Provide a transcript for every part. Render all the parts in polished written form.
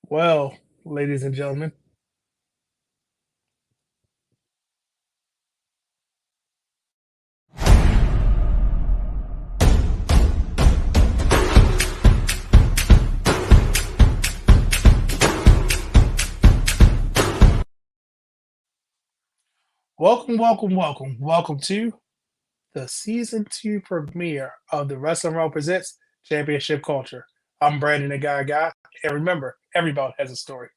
Well, ladies and gentlemen, welcome to the season two premiere of the Wrestling Wrealm Presents Championship Culture. I'm Brandon the Guy, and remember, everybody has a story.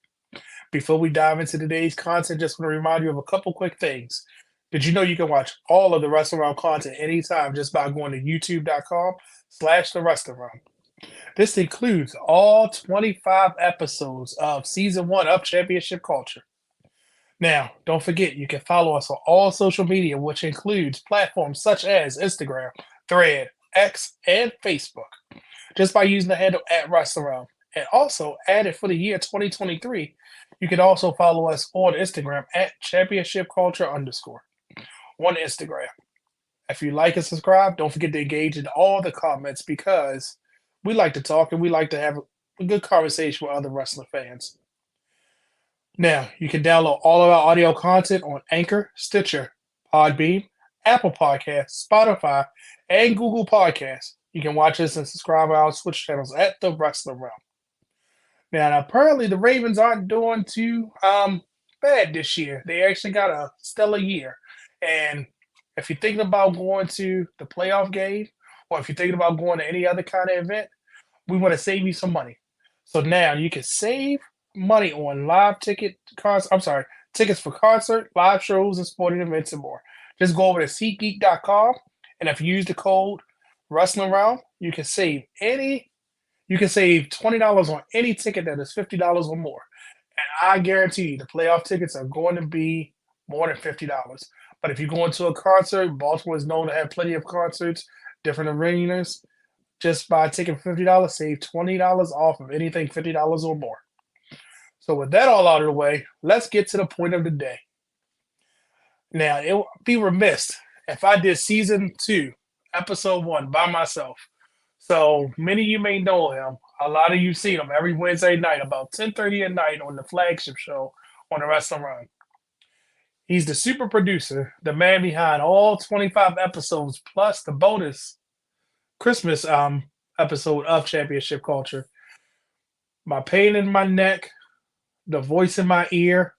Before we dive into today's content, just want to remind you of a couple quick things. Did you know you can watch all of the Wrestling Wrealm content anytime just by going to youtube.com/the Wrestling Wrealm? This includes all 25 episodes of season one of Championship Culture. Now, don't forget, you can follow us on all social media, which includes platforms such as Instagram, Thread, X, and Facebook, just by using the handle at WrestleRound. And also, added for the year 2023, you can also follow us on Instagram at Championship Culture underscore on Instagram. If you like and subscribe, don't forget to engage in all the comments because we like to talk and we like to have a good conversation with other wrestling fans. Now, you can download all of our audio content on Anchor, Stitcher, Podbean, Apple Podcasts, Spotify, and Google Podcasts. You can watch us and subscribe to our Switch channels at the Wrestling Realm. Now, apparently the Ravens aren't doing too bad this year. They actually got a stellar year. And if you're thinking about going to the playoff game, or if you're thinking about going to any other kind of event, we want to save you some money. So now you can save money on tickets for concert, live shows, and sporting events and more. Just go over to SeatGeek.com, and if you use the code Wrestling Round, you can save $20 on any ticket that is $50 or more. And I guarantee you the playoff tickets are going to be more than $50. But if you go into a concert, Baltimore is known to have plenty of concerts, different arenas. Just by taking $50, save $20 off of anything $50 or more. So with that all out of the way, let's get to the point of the day. Now, it would be remiss if I did season two, episode one by myself. So many of you may know him. A lot of you seen him every Wednesday night about 10:30 at night on the flagship show on the Wrestling Run. He's the super producer, the man behind all 25 episodes plus the bonus Christmas episode of Championship Culture. My pain in my neck, the voice in my ear,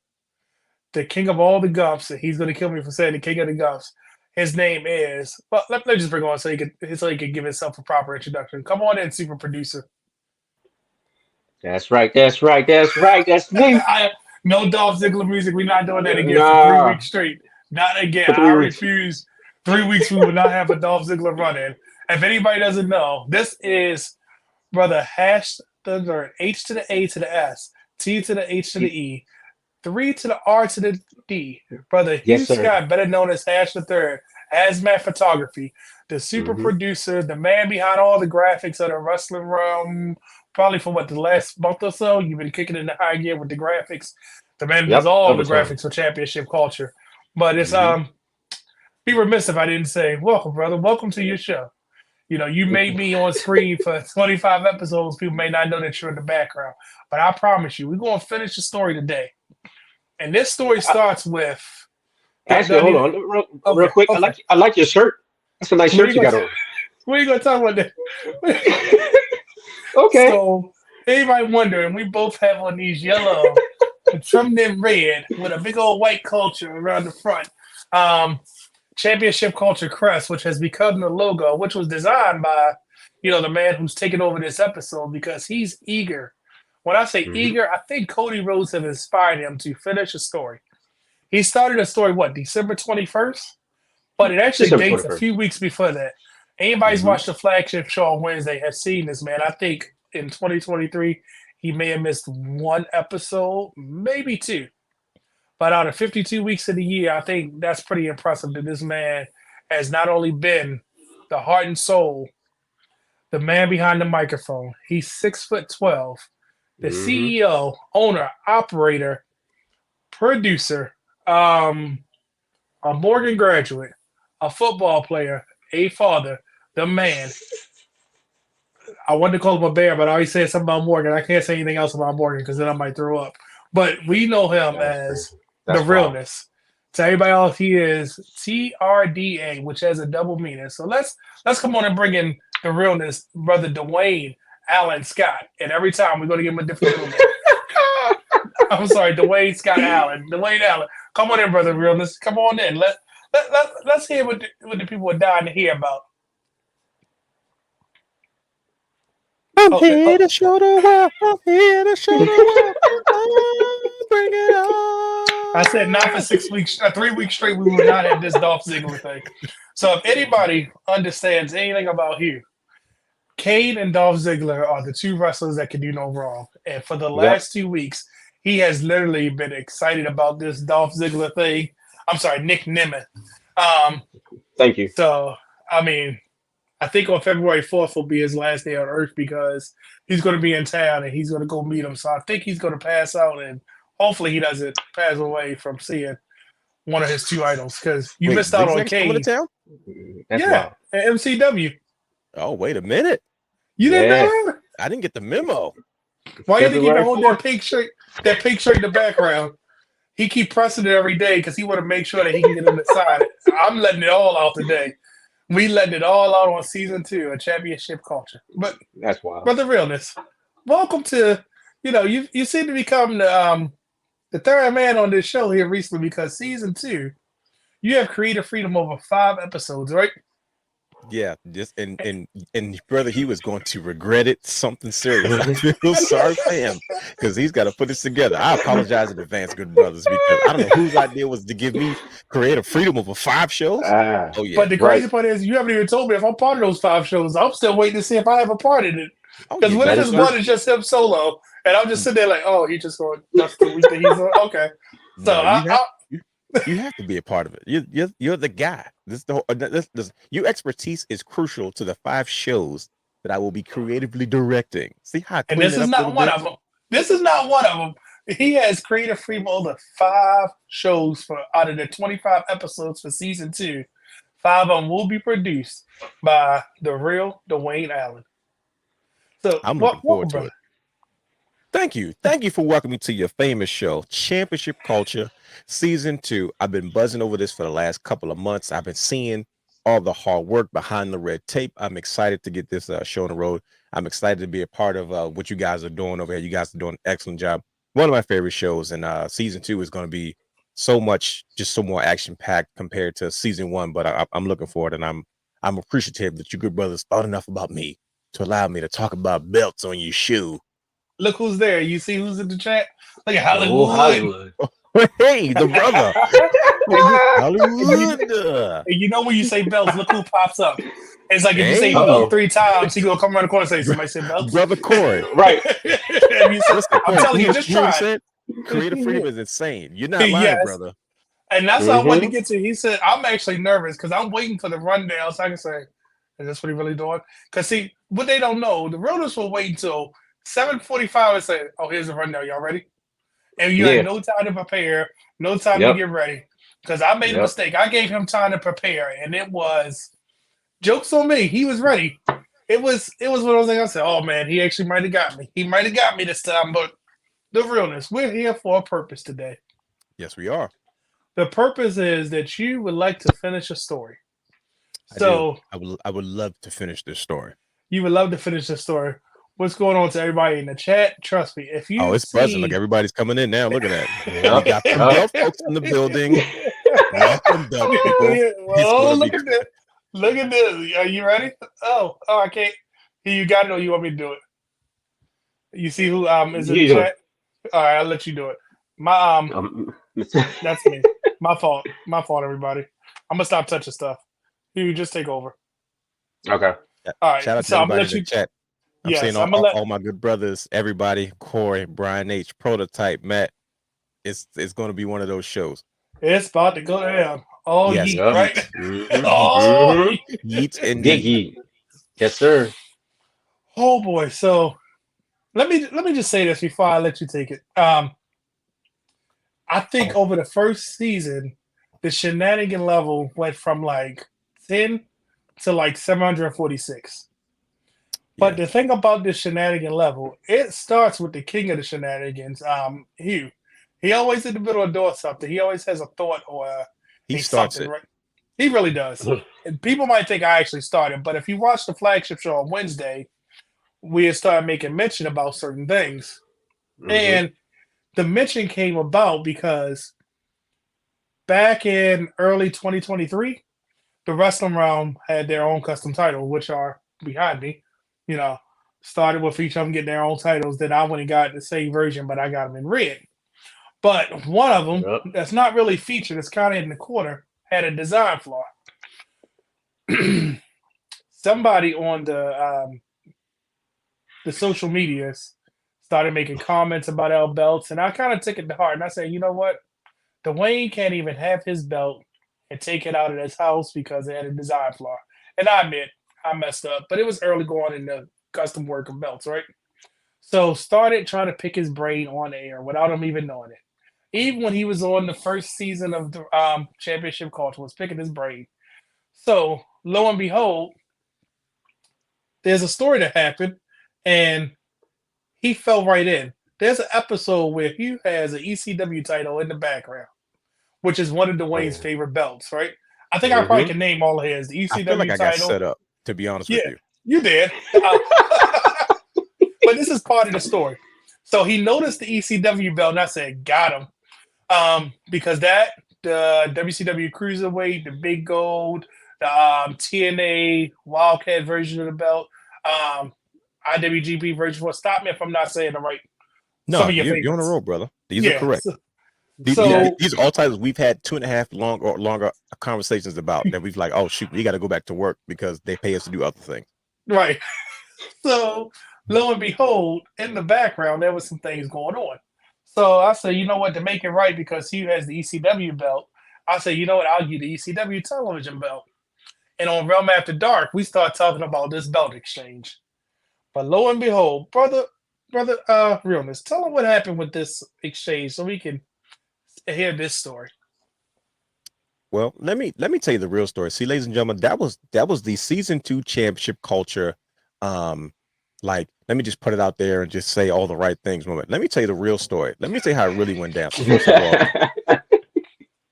the king of all the gumps, and he's going to kill me for saying the king of the gumps. His name is. Well, let me just bring on so he can give himself a proper introduction. Come on in, super producer. That's right. That's right. That's right. That's me. No Dolph Ziggler music. We're not doing that again for three Nah, weeks straight. Not again. for I 3 weeks. refuse. 3 weeks we will not have a Dolph Ziggler run in. If anybody doesn't know, this is brother hash the H to the A to the S, T to the H to the E, 3 to the R to the D. Brother Hugh Yes, sir. Scott, better known as Hash the Third, Hazmat Photography, the super Hmm. producer, the man behind all the graphics of the wrestling realm. Probably for what the last month or so, you've been kicking in the high gear with the graphics. The man does Yep. all the Overtime. graphics for championship culture. But it's Hmm. be remiss if I didn't say, welcome, brother. Welcome to your show. You know, you made me on screen for 25 episodes. People may not know that you're in the background. But I promise you, we're going to finish the story today. And this story starts with. Actually, hold on, real Okay, quick. I okay. like your shirt. That's a nice What are you shirt you going got to, on. what are you going to talk about that? Okay. So, anybody wondering, we both have on these yellow and trimmed in red with a big old white culture around the front. Um, Championship Culture Crest, which has become the logo, which was designed by, the man who's taking over this episode because he's eager. When I say Hmm. eager, I think Cody Rhodes have inspired him to finish a story. He started a story, what, December 21st? But it actually December dates twenty a first. few weeks before that. Anybody's Mm-hmm. watched the flagship show on Wednesday has seen this man. I think in 2023, he may have missed one episode, maybe two. But out of 52 weeks of the year, I think that's pretty impressive that this man has not only been the heart and soul, the man behind the microphone. He's 6'12", the Hmm. CEO, owner, operator, producer, um, a Morgan graduate, a football player, a father, the man. I wanted to call him a bear, but I already said something about Morgan. I can't say anything else about Morgan because then I might throw up. But we know him That's as crazy. the That's wild. realness. To everybody else, he is TRDA, which has a double meaning. So let's come on and bring in the realness, brother Dwayne Allen Scott. And every time we're going to give him a different middle name. I'm sorry, Dwayne Scott Allen. Dwayne Allen. Come on in, brother realness. Come on in. Let's hear what the people are dying to hear about. I'm Okay. here to show the world. I'm here to show the world. Oh, bring it on. I said not for 6 weeks, 3 weeks straight. We will not have this Dolph Ziggler thing. So if anybody understands anything about Hugh, Kane and Dolph Ziggler are the two wrestlers that can do no wrong. And for the last 2 weeks, he has literally been excited about this Dolph Ziggler thing. I'm sorry, Nick Nemeth. Thank you. So I mean, I think on February 4th will be his last day on Earth because he's going to be in town and he's going to go meet him. So I think he's going to pass out and hopefully he doesn't pass away from seeing one of his two idols because you missed out on Zigzag's coming Kane. to town? That's Yeah, wild. at MCW. Oh, wait a minute. You didn't Yeah. know that? I didn't get the memo. Why you think he February hold 4th. that pink shirt in the background? He keep pressing it every day because he want to make sure that he can get him to sign it. I'm letting it all out today. We letting it all out on season 2 of Championship Culture. But That's wild. brother realness, welcome to you seem to become the third man on this show here recently because season 2 you have creative freedom over 5 episodes, right? Yeah, just and brother, he was going to regret it. Something serious. I feel sorry for him because he's got to put this together. I apologize in advance, good brothers, because I don't know whose idea was to give me creative freedom over 5 shows. Oh yeah. But the crazy part is you haven't even told me if I'm part of those 5 shows. I'm still waiting to see if I have a part in it. Because what if his one is just him solo, and I'm just sitting there like, oh, he just going that's the week that he's on. Okay, so No, you have to be a part of it. You're the guy. Your expertise is crucial to the 5 shows that I will be creatively directing. See how I and clean this it is up a not little one bit? of them. This is not one of them. He has creative freedom over 5 shows for out of the 25 episodes for season 2. 5 of them will be produced by the real Dwayne Allen. So I'm looking forward to brother. it. Thank you for welcoming me to your famous show, Championship Culture, season 2. I've been buzzing over this for the last couple of months. I've been seeing all the hard work behind the red tape. I'm excited to get this show on the road. I'm excited to be a part of what you guys are doing over here. You guys are doing an excellent job. One of my favorite shows, and season 2 is going to be so more action packed compared to season 1. But I'm looking forward, and I'm appreciative that you good brothers thought enough about me to allow me to talk about belts on your shoe. Look who's there. You see who's in the chat? Look at Oh, Hollywood. Hey, the brother. Hollywood. And you know when you say belts, look who pops up. It's like if you say Uh-oh. 3 times, he gonna come around the corner and say, somebody said belts. Brother Corey. Right. And you say, Listen, I'm telling you, just try it. said, creative freedom is insane. You're not lying, Yes. brother. And that's what I wanted to get to. He said, I'm actually nervous because I'm waiting for the rundown so I can say, is this what he really doing? Because see, what they don't know, the realtors will wait until 7:45 and say, oh, here's the rundown. Y'all ready? And you had no time to prepare, no time to get ready. Because I made a mistake. I gave him time to prepare, and it was jokes on me. He was ready. It was one of those things I said, oh man, he actually might have got me. He might have got me this time, but the realness, we're here for a purpose today. Yes, we are. The purpose is that you would like to finish a story. So I would love to finish this story. You would love to finish the story. What's going on to everybody in the chat? Trust me, if you it's buzzing. Look, everybody's coming in now. Look at that. Yep. We got some Belt folks in the building. Welcome, Belt people. Well, look at this. Look at this. Are you ready? Oh, I can't. You got it, or you want me to do it? You see who is in the chat? All right, I'll let you do it. My that's me. My fault. My fault, everybody. I'm gonna stop touching stuff. You just take over. Okay. All right. Shout out to everybody in the chat. I'm seeing all my good brothers, everybody, Corey, Brian H, Prototype, Matt. It's going to be one of those shows. It's about to go down. Oh, yes, yeet, right? Mm-hmm. Oh, yeet and big yeet. Yes, sir. Oh boy. So let me just say this before I let you take it. I think over the first season, the shenanigan level went from like 10 to like 746. But Yeah. the thing about this shenanigan level, it starts with the king of the shenanigans, Hugh. He always in the middle of doing something. He always has a thought or He a starts something, it. right? He really does. And people might think I actually started, but if you watch the flagship show on Wednesday, we had started making mention about certain things. Mhm. And the mention came about because back in early 2023, the Wrestling Realm had their own custom title, which are behind me. You know, started with each of them getting their own titles. Then I went and got the same version, but I got them in red. But one of them Yep. that's not really featured, it's kind of in the corner, had a design flaw. Somebody on the social medias started making comments about our belts, and I kind of took it to heart. And I said, you know what? Dwayne can't even have his belt and take it out of his house because it had a design flaw. And I admit I messed up, but it was early going in the custom work of belts, right? So started trying to pick his brain on air without him even knowing it. Even when he was on the first season of the championship culture, was picking his brain. So lo and behold, there's a story that happened, and he fell right in. There's an episode where Hugh has an ECW title in the background, which is one of Dwayne's Oh, favorite belts, right? I think I probably mhm. can name all of his. The I feel like ECW I got title. set up, to be honest with Yeah, you. you did. But this is part of the story. So he noticed the ECW belt, and I said, got him. Because the WCW Cruiserweight, the big gold, the TNA Wildcat version of the belt, um, IWGP version. Well, stop me if I'm not saying the right. Some No, of your you're on the favorites. road, brother. These are Yeah. correct. Yeah. These are all titles we've had 2.5 longer conversations about that we've like, oh shoot, we got to go back to work because they pay us to do other things. Right. So lo and behold, in the background, there was some things going on. So I said, you know what, to make it right, because he has the ECW belt, I said, you know what, I'll give the ECW television belt. And on Realm After Dark, we start talking about this belt exchange. But lo and behold, brother, Realness, tell them what happened with this exchange so we can hear this story. Well, let me tell you the real story. See, ladies and gentlemen, that was the season 2 championship culture. Like, let me just put it out there and just say all the right things. Moment. Let me tell you the real story. Let me tell you how it really went down. So first of all,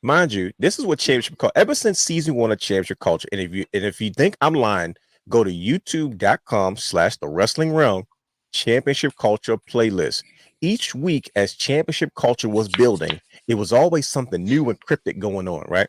mind you, this is what championship culture. Ever since season 1 of championship culture, and if you think I'm lying, go to youtube.com/the Wrestling Realm championship culture playlist. Each week, as championship culture was building, it was always something new and cryptic going on, right?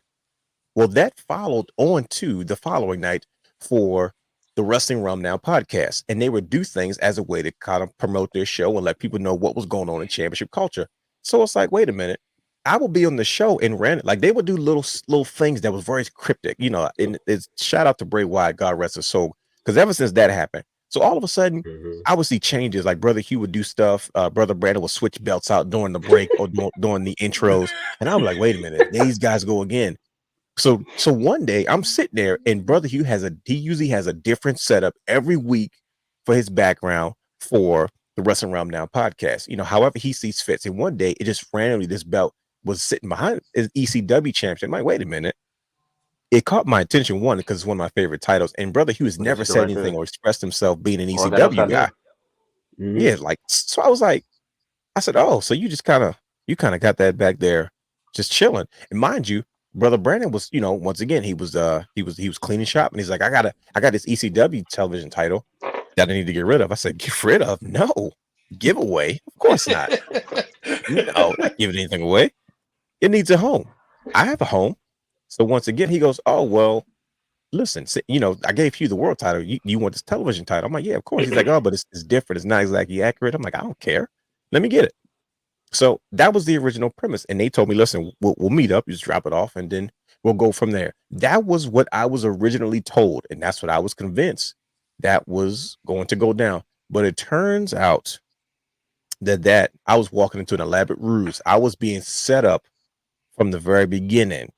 Well, that followed on to the following night for the Wrestling Realm Now podcast. And they would do things as a way to kind of promote their show and let people know what was going on in championship culture. So it's like, wait a minute. I will be on the show and ran it. Like they would do little things that was very cryptic, and it's shout out to Bray Wyatt, God rest his soul. Because ever since that happened, so all of a sudden Mhm. I would see changes. Like Brother Hugh would do stuff, Brother Brandon would switch belts out during the break or during the intros. And I'm like, wait a minute, these guys go again. So one day I'm sitting there and Brother Hugh he usually has a different setup every week for his background for the Wrestling Realm Now podcast. However he sees fits. And one day it just randomly this belt was sitting behind his ECW championship. I'm like, wait a minute. It caught my attention, one, because it's one of my favorite titles. And Brother Hugh has Put it never still said right anything there. or expressed himself being an All that ECW upside guy. down. Mhm. Yeah, like so I was like, I said, oh, so you kind of got that back there just chilling. And mind you, Brother Brandon was, once again, he was cleaning shop and he's like, I got this ECW television title that I need to get rid of. I said, get rid of? No. Giveaway? Of course not. No, not giving anything away. It needs a home. I have a home. So once again, he goes, oh, well, listen, I gave you the world title. You want this television title? I'm like, yeah, of course. He's like, oh, but it's different. It's not exactly accurate. I'm like, I don't care. Let me get it. So that was the original premise. And they told me, listen, we'll meet up, you just drop it off, and then we'll go from there. That was what I was originally told. And that's what I was convinced that was going to go down. But it turns out that I was walking into an elaborate ruse. I was being set up from the very beginning.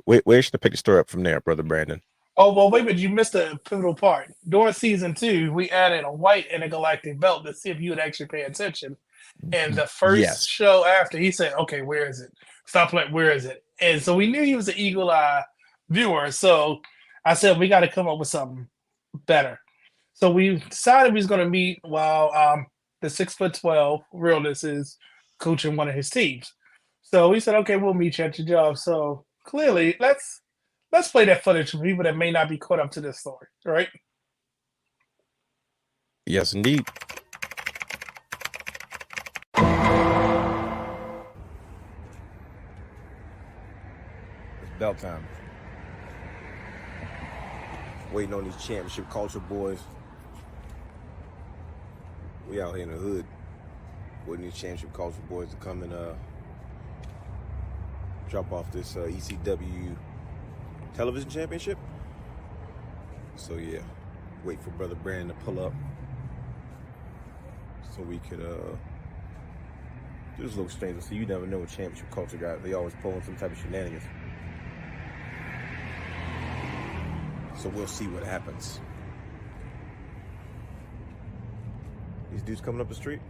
Where should I pick the story up from there, Brother Brandon? Oh, well, wait, but you missed a pivotal part. During season 2, we added a white intergalactic belt to see if you would actually pay attention. And the first Yes. show after, he said, okay, where is it? Stop playing, where is it? And so we knew he was an eagle eye viewer. So I said, we got to come up with something better. So we decided we was going to meet while the 6'12" realness is coaching one of his teams. So we said, okay, we'll meet you at your job. So clearly, let's play that footage for people that may not be caught up to this story, right? Yes, indeed. It's belt time. Waiting on these championship culture boys. We out here in the hood. Waiting these championship culture boys to come and drop off this ECW television championship. So yeah, wait for Brother Brandon to pull up so we could do this little stranger. So you never know what championship culture guys, they always pulling some type of shenanigans. So we'll see what happens. These dudes coming up the street?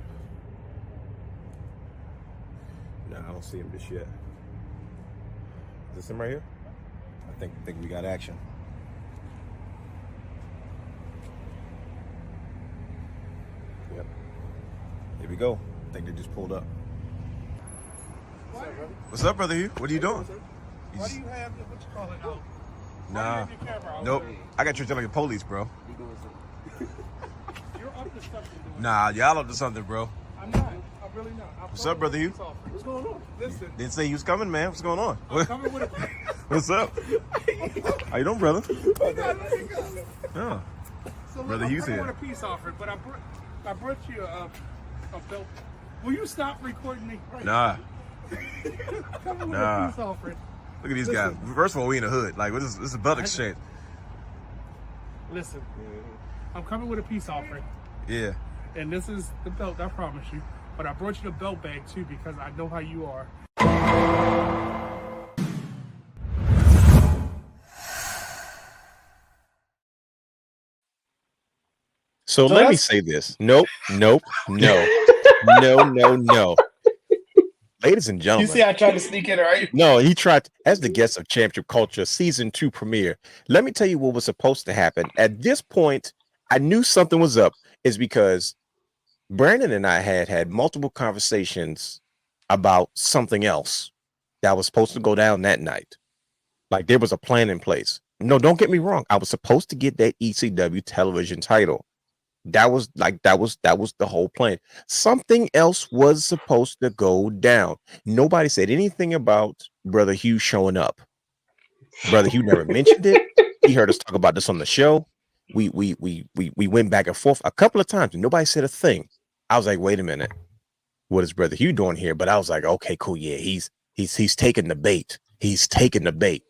Nah, I don't see him just yet. Is this him right here? I think we got action. Yep. Here we go. I think they just pulled up. What's up, brother Hugh? What are you doing? Why do you have what you call it out? Nah. Nope. I got treated like a police, bro. You're up to something. Nah, y'all up to something, bro. I'm not. I'm really not. What's up, brother Hugh? What's going on? Listen. Didn't say you was coming, man. What's going on? I'm coming with a... What's up? How you doing, brother? Oh. So Brother I'm Hughes coming here. with a peace offering, but I brought you a belt. Will you stop recording me? Right Nah. coming with Nah. a peace offering. Look at these guys. First of all, we in the hood. Like, this is a belt exchange. Listen, I'm coming with a peace offering, Yeah. and this is the belt, I promise you. But I brought you the belt bag too because I know how you are. So let me that's- say this. Nope. No. Ladies and You gentlemen. see, I tried to sneak in, right? No, he tried as the guest of Championship Culture Season 2 premiere. Let me tell you what was supposed to happen. At this point, I knew something was up, is because Brandon and I had multiple conversations about something else that was supposed to go down that night. Like there was a plan in place. No, don't get me wrong. I was supposed to get that ECW television title. That was the whole plan. Something else was supposed to go down. Nobody said anything about Brother Hugh showing up. Brother Hugh never mentioned it. He heard us talk about this on the show. We went back and forth a couple of times and nobody said a thing. I was like, wait a minute, what is Brother Hugh doing here? But I was like, okay, cool, yeah, he's taking the bait. He's taking the bait.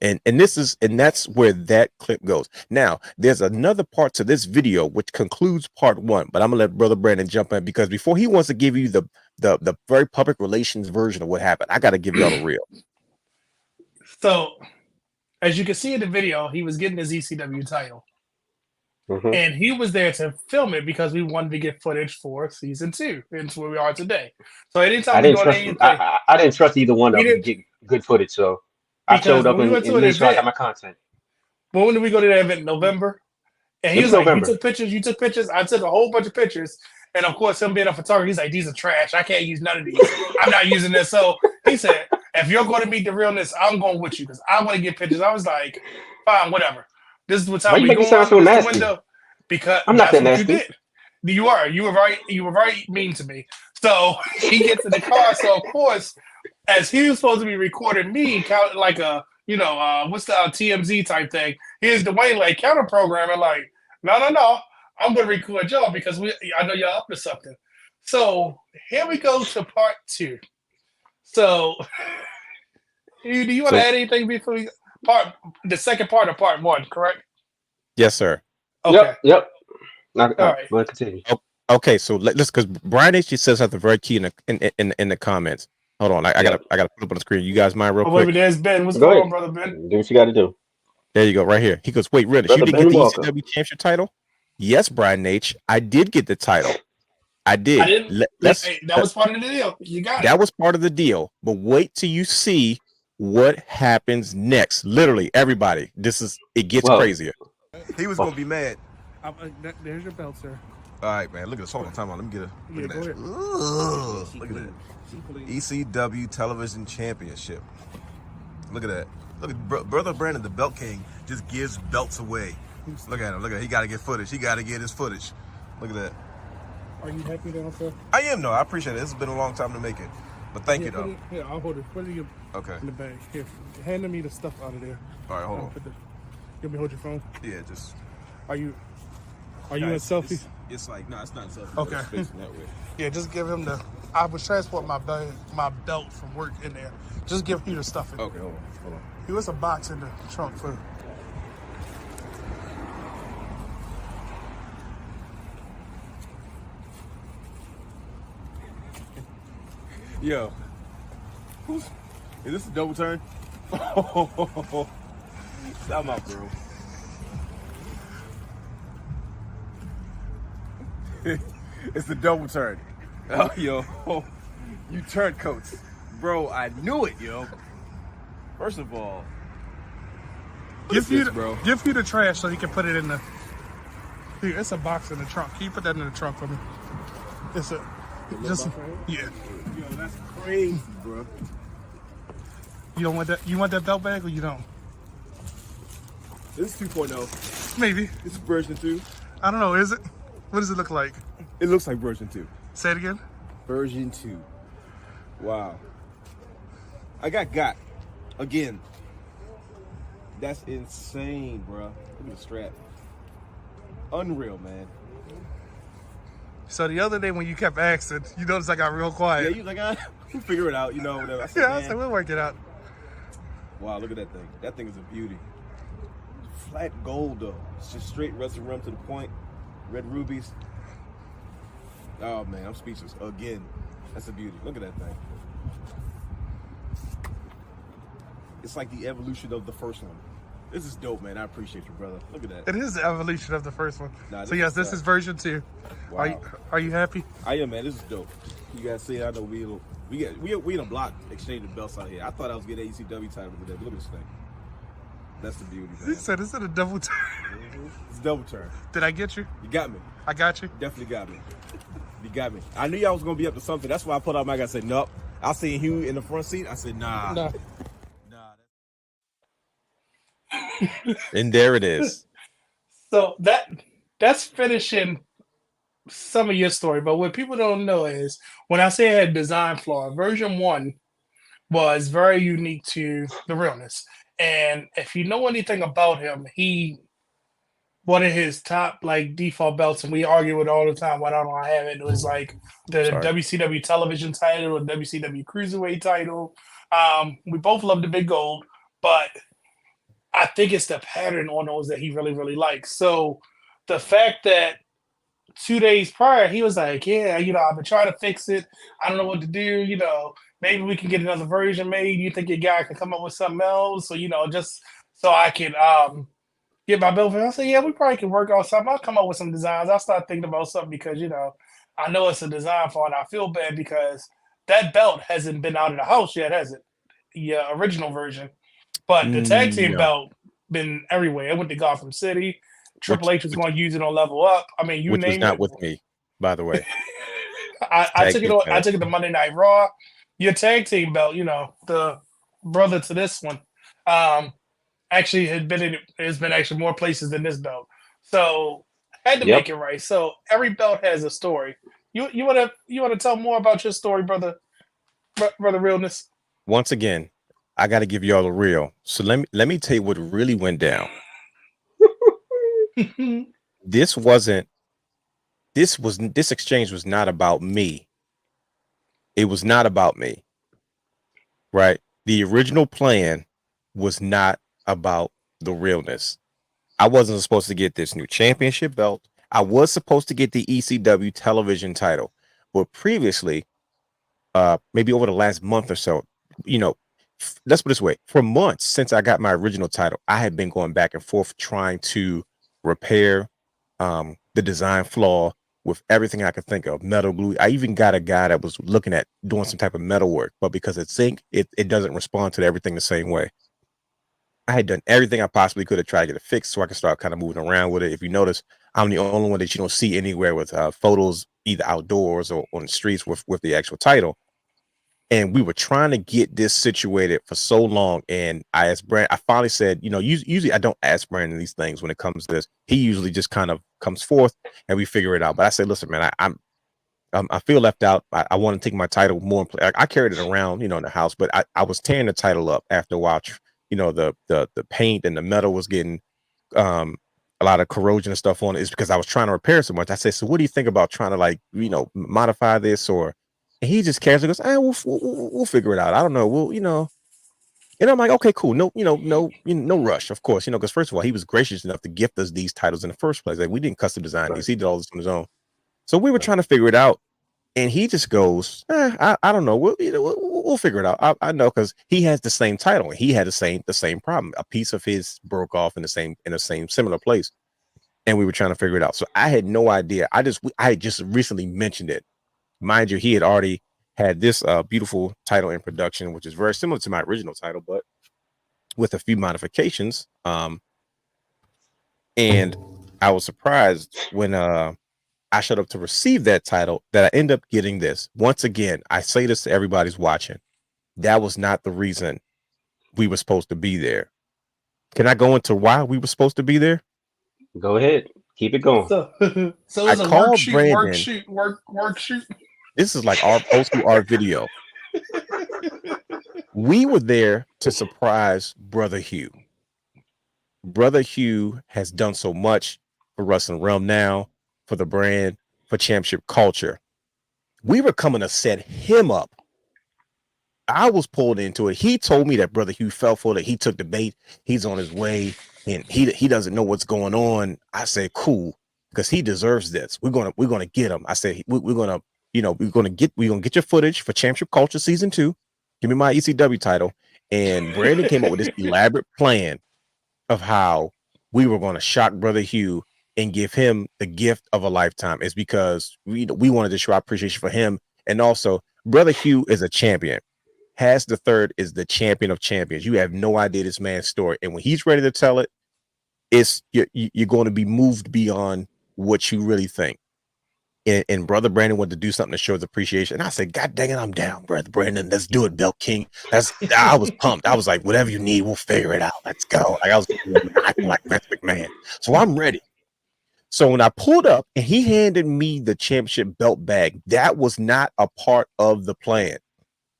And that's where that clip goes. Now, there's another part to this video which concludes part 1, but I'm gonna let Brother Brandon jump in because before he wants to give you the very public relations version of what happened, I gotta give y'all the real. So, as you can see in the video, he was getting his ECW title. And he was there to film it because we wanted to get footage for season 2. And it's where we are today. So anytime we go to anything, I didn't trust either one of them to get good footage, so I showed up and made sure I got my content. But when did we go to that event? November? And he was like, November. you took pictures. I took a whole bunch of pictures. And of course, him being a photographer, he's like, these are trash. I can't use none of these. I'm not using this. So he said, if you're going to meet the realness, I'm going with you because I want to get pictures. I was like, fine, whatever. This is what's how we go on so nasty? window because I'm not that that's what nasty. you did. You were very mean to me. So he gets in the car. So of course, as he was supposed to be recording me, count like a what's the TMZ type thing. Here's Dwayne like counter programming like no, I'm gonna record y'all because I know y'all up to something. So here we go to part 2. So do you want to add anything before we the second part of part 1, correct? Yes, sir. Okay. Yep. All right. We'll continue. Okay, so let's because Brian actually says something very key in the comments. Hold on, I gotta put up on the screen. You guys mind real quick? Wait, there's Ben. What's going on, brother Ben? Do what you got to do. There you go, right here. He goes, wait, really? You didn't get the ECW championship title? Yes, Brian H. I did get the title. I did. That was part of the deal. You got it. That was part of the deal. But wait till you see what happens next. Literally, everybody. It gets crazier. He was gonna be mad. There's your belt, sir. All right, man. Look at this. Hold on, time on. Let me get a look at that. Ahead. Look at that. ECW Television Championship. Look at that. Look at Brother Brandon, the Belt King, just gives belts away. Look at him. Look at him. He got to get footage. He got to get his footage. Look at that. Are you happy now, sir? I am, though. I appreciate it. This has been a long time to make it. But thank you, though. Here, I'll hold it. Put it in the bag. Here, hand me the stuff out of there. All right, hold on. Let me hold your phone. Yeah, just. Are you in selfie? It's like, no, it's not selfie. Okay. It's facing that way. Yeah, just give him the. I was transporting my belt from work in there. Just give him the stuff in. Okay, hold on. There was a box in the trunk for. Yo, is this a double turn? Stop out, bro. It's the double turn. Oh, yo, you turncoats, bro. I knew it, yo. First of all, give you the trash so he can put it in the. Here, it's a box in the trunk. Can you put that in the trunk for me? It's a. Just yeah. Yo, that's crazy, bro. You don't want that? You want that belt bag or you don't? This is 2.0. Maybe. This is version 2. I don't know. Is it? What does it look like? It looks like version 2. Say it again. Version 2. Wow. I got again. That's insane, bro. Look at the strap. Unreal, man. So the other day when you kept asking, you noticed I got real quiet. Yeah, you like, we'll figure it out, you know, whatever. I said, yeah, I said, we'll work it out. Wow, look at that thing. That thing is a beauty. Flat gold, though. It's just straight Wrestling Wrealm to the point. Red rubies. Oh, man, I'm speechless. Again, that's a beauty. Look at that thing. It's like the evolution of the first one. This is dope, man. I appreciate you, brother. Look at that. It is the evolution of the first one. Nah, so yes, this is version 2. Wow. Are you happy? I am, man. This is dope. You guys see, I know we in a block exchanging belts out here. I thought I was getting ECW title today, but look at this thing. That's the beauty, man. He said it's in a double turn. It's a double turn. Did I get you? You got me. I got you. Definitely got me. You got me. I knew y'all was gonna be up to something. That's why I put out my guy. I said, nope. I seen Hugh in the front seat. I said, nah. And there it is. So that's finishing some of your story. But what people don't know is when I say I had design flaw, version 1 was very unique to the realness. And if you know anything about him, one of his top like default belts, and we argue it all the time. Why don't I have it? It was like the WCW television title, the WCW cruiserweight title. We both love the big gold, but I think it's the pattern on those that he really, really likes. So the fact that 2 days prior, he was like, yeah, I've been trying to fix it. I don't know what to do. Maybe we can get another version made. You think your guy can come up with something else? So, just so I can get my bill for him. I said, yeah, we probably can work on something. I'll come up with some designs. I'll start thinking about something because, I know it's a design for it. And I feel bad because that belt hasn't been out of the house yet, has it? The original version. But the tag team belt been everywhere. It went to Gotham City. Triple H was going to use it on Level Up. I mean, which was not with me, by the way. I took it on. I took it to Monday Night Raw. Your tag team belt, the brother to this one, actually has been actually more places than this belt. So I had to make it right. So every belt has a story. You want to tell more about your story, brother Realness? Once again, I got to give y'all the real. So let me tell you what really went down. This exchange was not about me. It was not about me. Right? The original plan was not about the realness. I wasn't supposed to get this new championship belt. I was supposed to get the ECW television title. But previously, maybe over the last month or so, let's put it this way. For months since I got my original title, I had been going back and forth trying to repair the design flaw with everything I could think of. Metal glue. I even got a guy that was looking at doing some type of metal work, but because it's zinc, it doesn't respond to everything the same way. I had done everything I possibly could to try to get it fixed so I could start kind of moving around with it. If you notice, I'm the only one that you don't see anywhere with photos either outdoors or on the streets with the actual title. And we were trying to get this situated for so long. And I asked Brandon, I finally said, usually I don't ask Brandon these things when it comes to this. He usually just kind of comes forth and we figure it out. But I said, listen, man, I feel left out. I want to take my title more. I carried it around, in the house, but I was tearing the title up after a while. The paint and the metal was getting a lot of corrosion and stuff on it. Is because I was trying to repair so much. I said, so what do you think about trying to modify this? And he just casually goes, we'll figure it out. I don't know. And I'm like, okay, cool. No rush, of course, because first of all, he was gracious enough to gift us these titles in the first place. Like we didn't custom design these. He did all this on his own. So we were trying to figure it out. And he just goes, I don't know. We'll figure it out. I know, because he has the same title. And he had the same problem. A piece of his broke off in the same similar place. And we were trying to figure it out. So I had no idea. I had just recently mentioned it. Mind you, he had already had this beautiful title in production, which is very similar to my original title, but with a few modifications. And I was surprised when I showed up to receive that title that I end up getting this. Once again, I say this to everybody's watching. That was not the reason we were supposed to be there. Can I go into why we were supposed to be there? Go ahead. Keep it going. So it's a work shoot. This is like our post to our video. We were there to surprise Brother Hugh. Brother Hugh has done so much for Wrestling Wrealm now, for the brand, for championship culture. We were coming to set him up. I was pulled into it. He told me that Brother Hugh fell for it. He took the bait. He's on his way, and he doesn't know what's going on. I said, cool, because he deserves this. We're gonna get him. I said, we're gonna get your footage for Championship Culture Season 2. Give me my ECW title. And Brandon came up with this elaborate plan of how we were going to shock Brother Hugh and give him the gift of a lifetime. It's because we wanted to show our appreciation for him. And also, Brother Hugh is a champion. Has the Third is the champion of champions. You have no idea this man's story. And when he's ready to tell it, you're going to be moved beyond what you really think. And Brother Brandon wanted to do something to show his appreciation. And I said, God dang it, I'm down, Brother Brandon. Let's do it, Belt King. I was pumped. I was like, whatever you need, we'll figure it out. Let's go. I was acting like Vince McMahon. So I'm ready. So when I pulled up and he handed me the championship belt bag, that was not a part of the plan.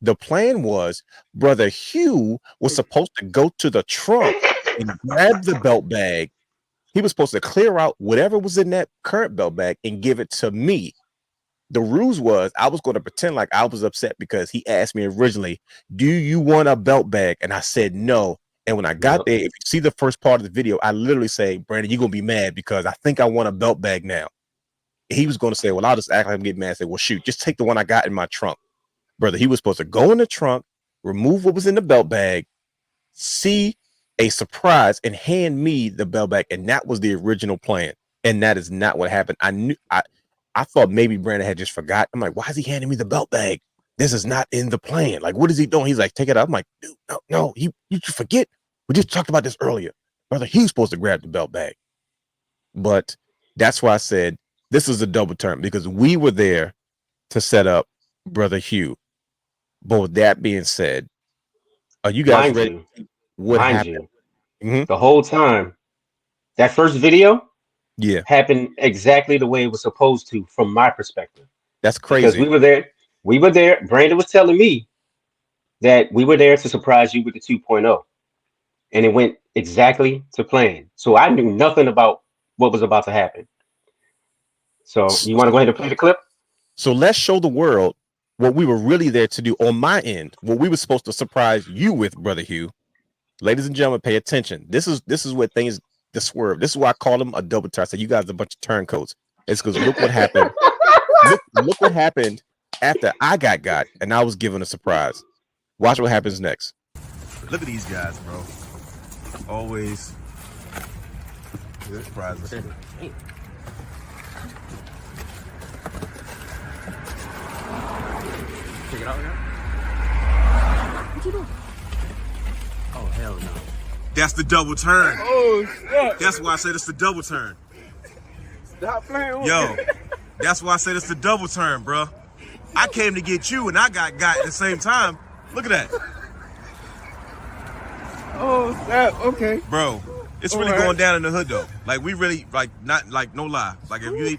The plan was Brother Hugh was supposed to go to the trunk and grab the belt bag. He was supposed to clear out whatever was in that current belt bag and give it to me. The ruse was I was going to pretend like I was upset because he asked me originally, do you want a belt bag? And I said no. And when I got there, if you see the first part of the video, I literally say, Brandon, you're going to be mad because I think I want a belt bag now. He was going to say, well, I'll just act like I'm getting mad and say, well, shoot, just take the one I got in my trunk. Brother, he was supposed to go in the trunk, remove what was in the belt bag, see a surprise, and hand me the belt bag. And that was the original plan. And that is not what happened. I thought maybe Brandon had just forgot. I'm like, why is he handing me the belt bag? This is not in the plan. Like, what is he doing? He's like, take it out. I'm like, dude, no, you forget. We just talked about this earlier. Brother, he was supposed to grab the belt bag. But that's why I said this is a double turn, because we were there to set up Brother Hugh. But with that being said, are you guys ready? What happened? The whole time, that first video happened exactly the way it was supposed to from my perspective. That's crazy. Because we were there. Brandon was telling me that we were there to surprise you with the 2.0. And it went exactly to plan. So I knew nothing about what was about to happen. So you want to go ahead and play the clip? So let's show the world what we were really there to do on my end, what we were supposed to surprise you with, Brother Hugh. Ladies and gentlemen, pay attention. This is where things swerve. This is why I call them a double turn. I said, you guys are a bunch of turncoats. It's because look what happened. look what happened after I got and I was given a surprise. Watch what happens next. Look at these guys, bro. Always good surprises. Check it out now. What you doing? Oh, hell no. That's the double turn. Oh, snap. That's why I said it's the double turn. Stop playing with Yo, me. that's why I said it's the double turn, bro. I came to get you, and I got at the same time. Look at that, Oh, snap. Okay. bro. It's really Alright. going down in the hood though. Like we really not no lie. Like if you,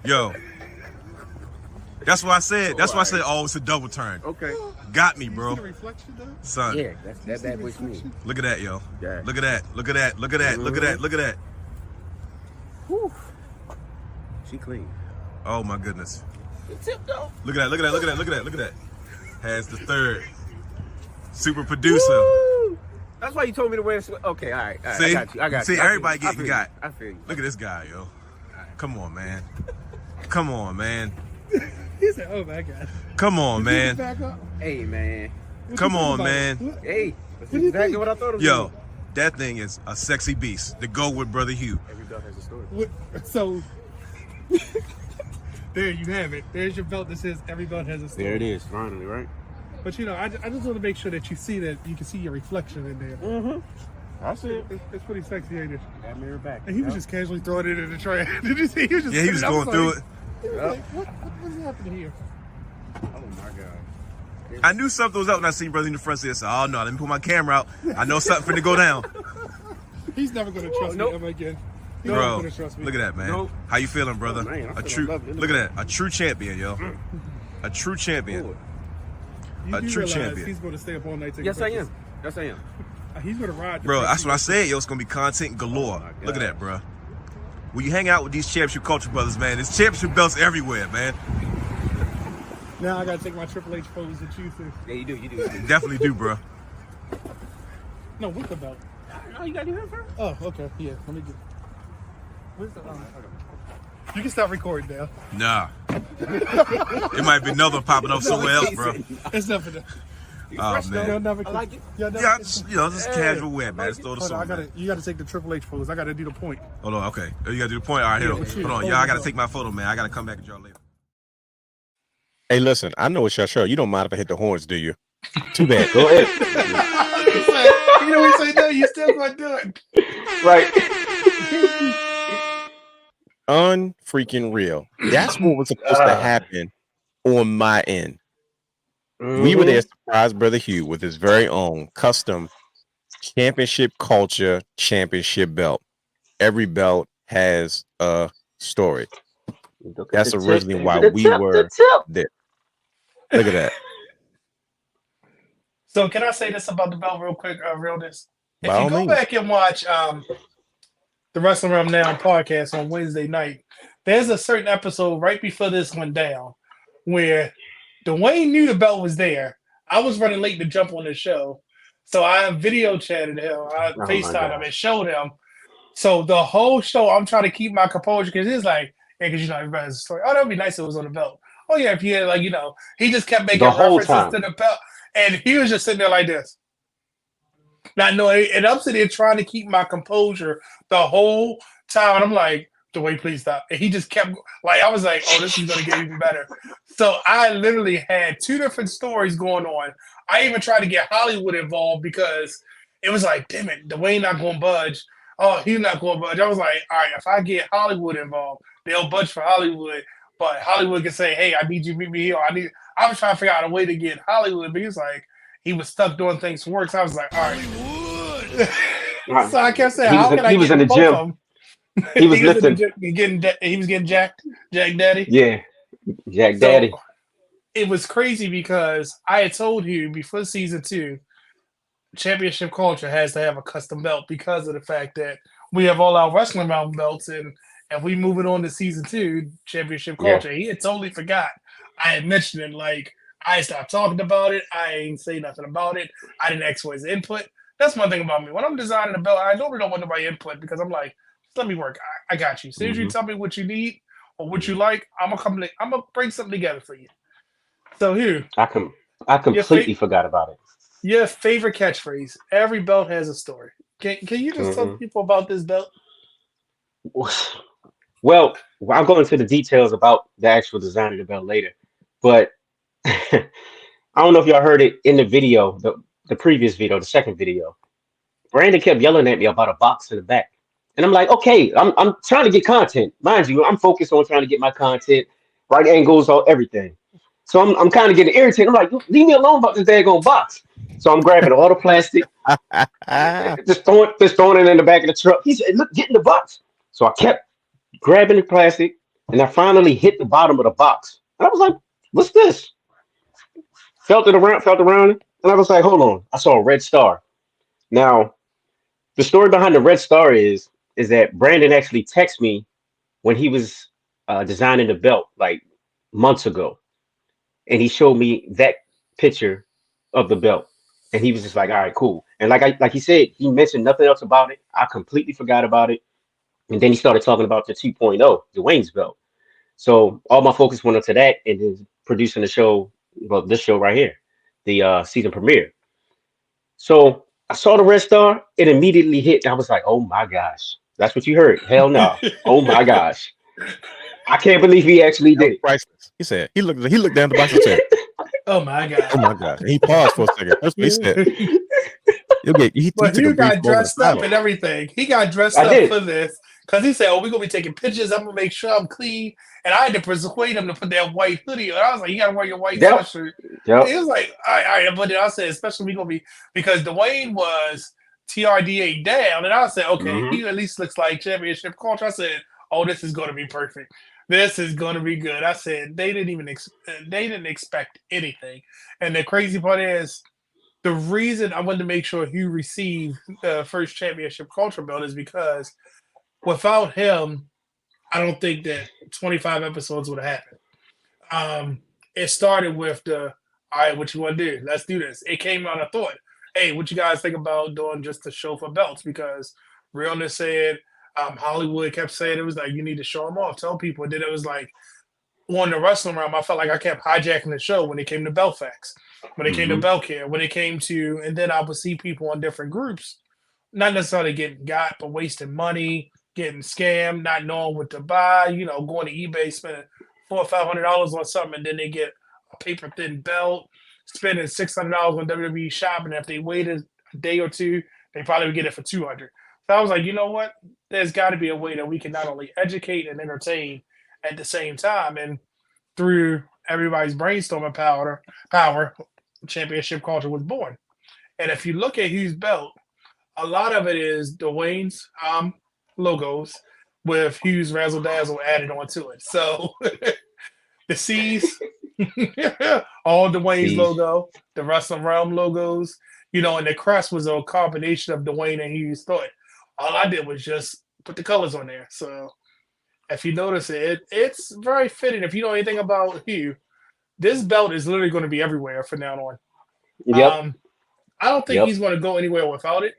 yo, that's why I said. That's why I said. Oh, it's a double turn. Okay. Got me, You bro. see the reflection though? Son. Yeah, that's that boy's me. Look at that, yo. Yeah. Look at that. Look at that. Look at that. Look at that. Look at that. Whew. She clean. Oh my goodness. Tip though. Look at that. Look at that. Look at that. Look at that. Look at that. Has the third super producer. Woo! That's why you told me to wear a sweat. Okay, all right. See? I got you. I got See, you. everybody I getting feel got. You. I feel you. Look at this guy, yo. Come on, man. Come on, man. He said, "Oh my God." Come on, man. Back up. Hey, man. What Come you think on, about man. it? What- Hey, that's What do you exactly think? what I thought it was. Yo, that thing is a sexy beast. To go with Brother Hugh. Every belt has a story. So there you have it. There's your belt that says every belt has a story. There it is, finally, right? But you know, I just want to make sure that you see that you can see your reflection in there. Mm-hmm. I see it. It's pretty sexy, ain't it? That mirror back. And he was just casually throwing it in the trash. Did you see? He was just Yeah, he was putting going up, through like- it. He was like, what's happening here? Oh my god. I knew something was up when I seen Brother in the front seat. I said, oh no, let me put my camera out. I know something finna go down. He's never gonna trust nope. me ever again. He's never Bro, gonna trust me. look at that, man. Nope. How you feeling, brother? Oh, man, I'm a feeling true, lovely. look at that. A true champion, yo. A true champion. Cool. You a do true realize champion. He's gonna stay up all night taking Yes, I pictures. am. Yes, I am. He's gonna ride. Bro, that's what I said, yo. It's gonna be content galore. Oh, my God. Look at that, bro. When you hang out with these championship culture brothers, man, there's championship belts everywhere, man. Now I gotta take my Triple H pose that you see. Yeah, you do. You do. Definitely do, bro. No, with the belt. No, you gotta do that first. Oh, okay. Yeah, let me get. Where's the? You can stop recording now. Nah. It might be another popping up somewhere else, bro. It's nothing. Oh, You'll man. never. I like it. You'll never Yeah, just, just Hey. casual wear, man. Just throw the Hold on, song, man. you gotta take the Triple H pose. I gotta do the point. Hold on, okay. Oh, you gotta do the point? All right, here. Yeah, Hold on, y'all. I gotta take my photo, man. I gotta come back and y'all later. Hey, listen. I know it's your show. You don't mind if I hit the horns, do you? Too bad. Go ahead. You know we say no, you still gonna do it. Right. Unfreaking real. That's what was supposed to happen on my end. We were there to surprise Brother Hugh with his very own custom championship culture championship belt. Every belt has a story. Look at That's the tip, originally baby. why The we tip, were the tip. there. Look at that. So can I say this about the belt real quick, realness? If By you all go means. back and watch the Wrestling Wrealm Now podcast on Wednesday night, there's a certain episode right before this went down where Dwayne knew the belt was there. I was running late to jump on the show. So I video chatted him. I my FaceTimed him God. and showed him. So the whole show, I'm trying to keep my composure because it's like, yeah, because everybody has a story. Oh, that'd be nice if it was on the belt. Oh, yeah, if you had, he just kept making The whole references time. to the belt. And he was just sitting there like this. Not knowing, and I'm sitting there trying to keep my composure the whole time. And I'm like, Dwayne, please stop. And he just kept, I was like, oh, this is going to get even better. So I literally had two different stories going on. I even tried to get Hollywood involved because it was like, damn it, Dwayne not going to budge. Oh, he's not going to budge. I was like, all right, if I get Hollywood involved, they'll budge for Hollywood. But Hollywood can say, hey, I need you to meet me here. I was trying to figure out a way to get Hollywood, but he was like, he was stuck doing things for work. So I was like, all right. So I kept saying, He was how in- can I he was get in the both gym. of them? He was in the lifting. gym, he was getting jacked, Jack Daddy. Yeah. Jack So, Daddy. it was crazy because I had told you before season 2, championship culture has to have a custom belt because of the fact that we have all our Wrestling Wrealm belts and we moving on to season 2, championship Yeah. culture. He had totally forgot. I had mentioned it, I stopped talking about it. I ain't say nothing about it. I didn't ask for his input. That's one thing about me. When I'm designing a belt, I normally don't want nobody input because I'm like, just let me work. I got you. As soon as you tell me what you need or what you like, I'm gonna bring something together for you. So here, I completely forgot about it. your favorite catchphrase. Every belt has a story. Can you just tell people about this belt? Well, I'll go into the details about the actual design of the belt later. But I don't know if y'all heard it in the video, the previous video, the second video. Brandon kept yelling at me about a box in the back. And I'm like, okay, I'm trying to get content. Mind you, I'm focused on trying to get my content, right angles, all everything. So I'm kind of getting irritated. I'm like, leave me alone about this daggone box. So I'm grabbing all the plastic, just throwing it in the back of the truck. He said, look, get in the box. So I kept grabbing the plastic, and I finally hit the bottom of the box. And I was like, what's this? Felt around it, and I was like, hold on. I saw a red star. Now, the story behind the red star is that Brandon actually texted me when he was designing the belt like months ago, and he showed me that picture of the belt, and he was just like, all right, cool. And like he said, he mentioned nothing else about it. I completely forgot about it, and then he started talking about the 2.0, Dwayne's belt. So all my focus went into that, and then producing the show, well, this show right here, the season premiere. So I saw the red star, it immediately hit. I was like, oh my gosh, that's what you heard. Hell no. Oh my gosh. I can't believe he actually That was did priceless. He said he looked down the box and said, Oh my god. "Oh my gosh!" And he paused for a second. That's what he said. He But took a you brief got moment of dressed up silence. and everything. He got dressed I up did. for this because he said, "Oh, we're gonna be taking pictures. I'm gonna make sure I'm clean." And I had to persuade him to put that white hoodie on. I was like, "You gotta wear your white Yep. sweatshirt." Yep. He was like, "All right, all right." But then I said, "Especially we gonna be because Dwayne was TRDA down," and I said, "Okay, Hmm. he at least looks like championship culture." I said, "Oh, this is gonna be perfect. This is gonna be good." I said they didn't expect anything, and the crazy part is the reason I wanted to make sure he received the first championship culture belt is because without him, I don't think that 25 episodes would have happened. It started with the all right, what you want to do? Let's do this. It came out of thought. Hey, what you guys think about doing just a show for belts? Because Realness said, Hollywood kept saying it was like you need to show them off, tell people. And then it was like on the wrestling realm, I felt like I kept hijacking the show when it came to belt facts, when it came to Hmm. belt care, when it came to, and then I would see people on different groups, not necessarily getting got, but wasting money, getting scammed, not knowing what to buy, going to eBay, spending $400 or $500 on something, and then they get a paper thin belt, spending $600 on WWE shopping. If they waited a day or two, they probably would get it for 200. So I was like, you know what? There's got to be a way that we can not only educate and entertain at the same time. And through everybody's brainstorming power, championship culture was born. And if you look at Hughes' belt, a lot of it is Dwayne's logos with Hughes Razzle Dazzle added onto it. So the C's, all Dwayne's Jeez. logo, the Wrestling Realm logos, and the crest was a combination of Dwayne and Hughes thought. All I did was just put the colors on there. So if you notice it's very fitting. If you know anything about Hugh, this belt is literally going to be everywhere from now on. Yep. I don't think Yep. he's going to go anywhere without it.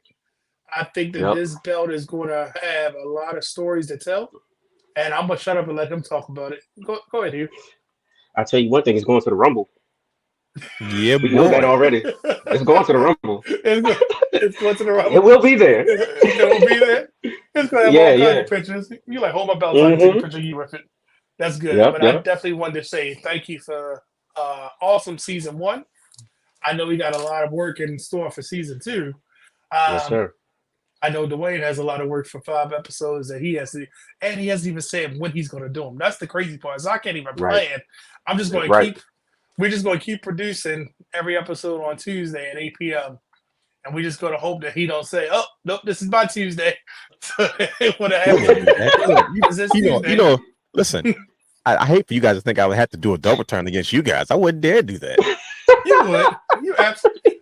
I think that Yep. this belt is going to have a lot of stories to tell, and I'm gonna shut up and let him talk about it. Go ahead, Hugh. I tell you one thing, it's going to the Rumble. Yeah, We know that boy. already. It's going to the Rumble. It's going to the It Rumble. will be there. It will be there. It's gonna have Yeah, all kinds yeah. of pictures. You like hold my belt so I can take a Hmm. picture of you with it. That's good. Yep, But I yep. definitely wanted to say thank you for awesome season one. I know we got a lot of work in store for season two. Yes, Um, sir. I know Dwayne has a lot of work for 5 episodes that he has to, and he hasn't even said when he's going to do them. That's the crazy part. So I can't even Right. plan. I'm just going to Right. keep. We're just going to keep producing every episode on Tuesday at 8 p.m. And we just going to hope that he don't say, "Oh, nope, this is my Tuesday." So what He wouldn't happened? do that. This is Tuesday. Listen, I hate for you guys to think I would have to do a double turn against you guys. I wouldn't dare do that. You would. You absolutely.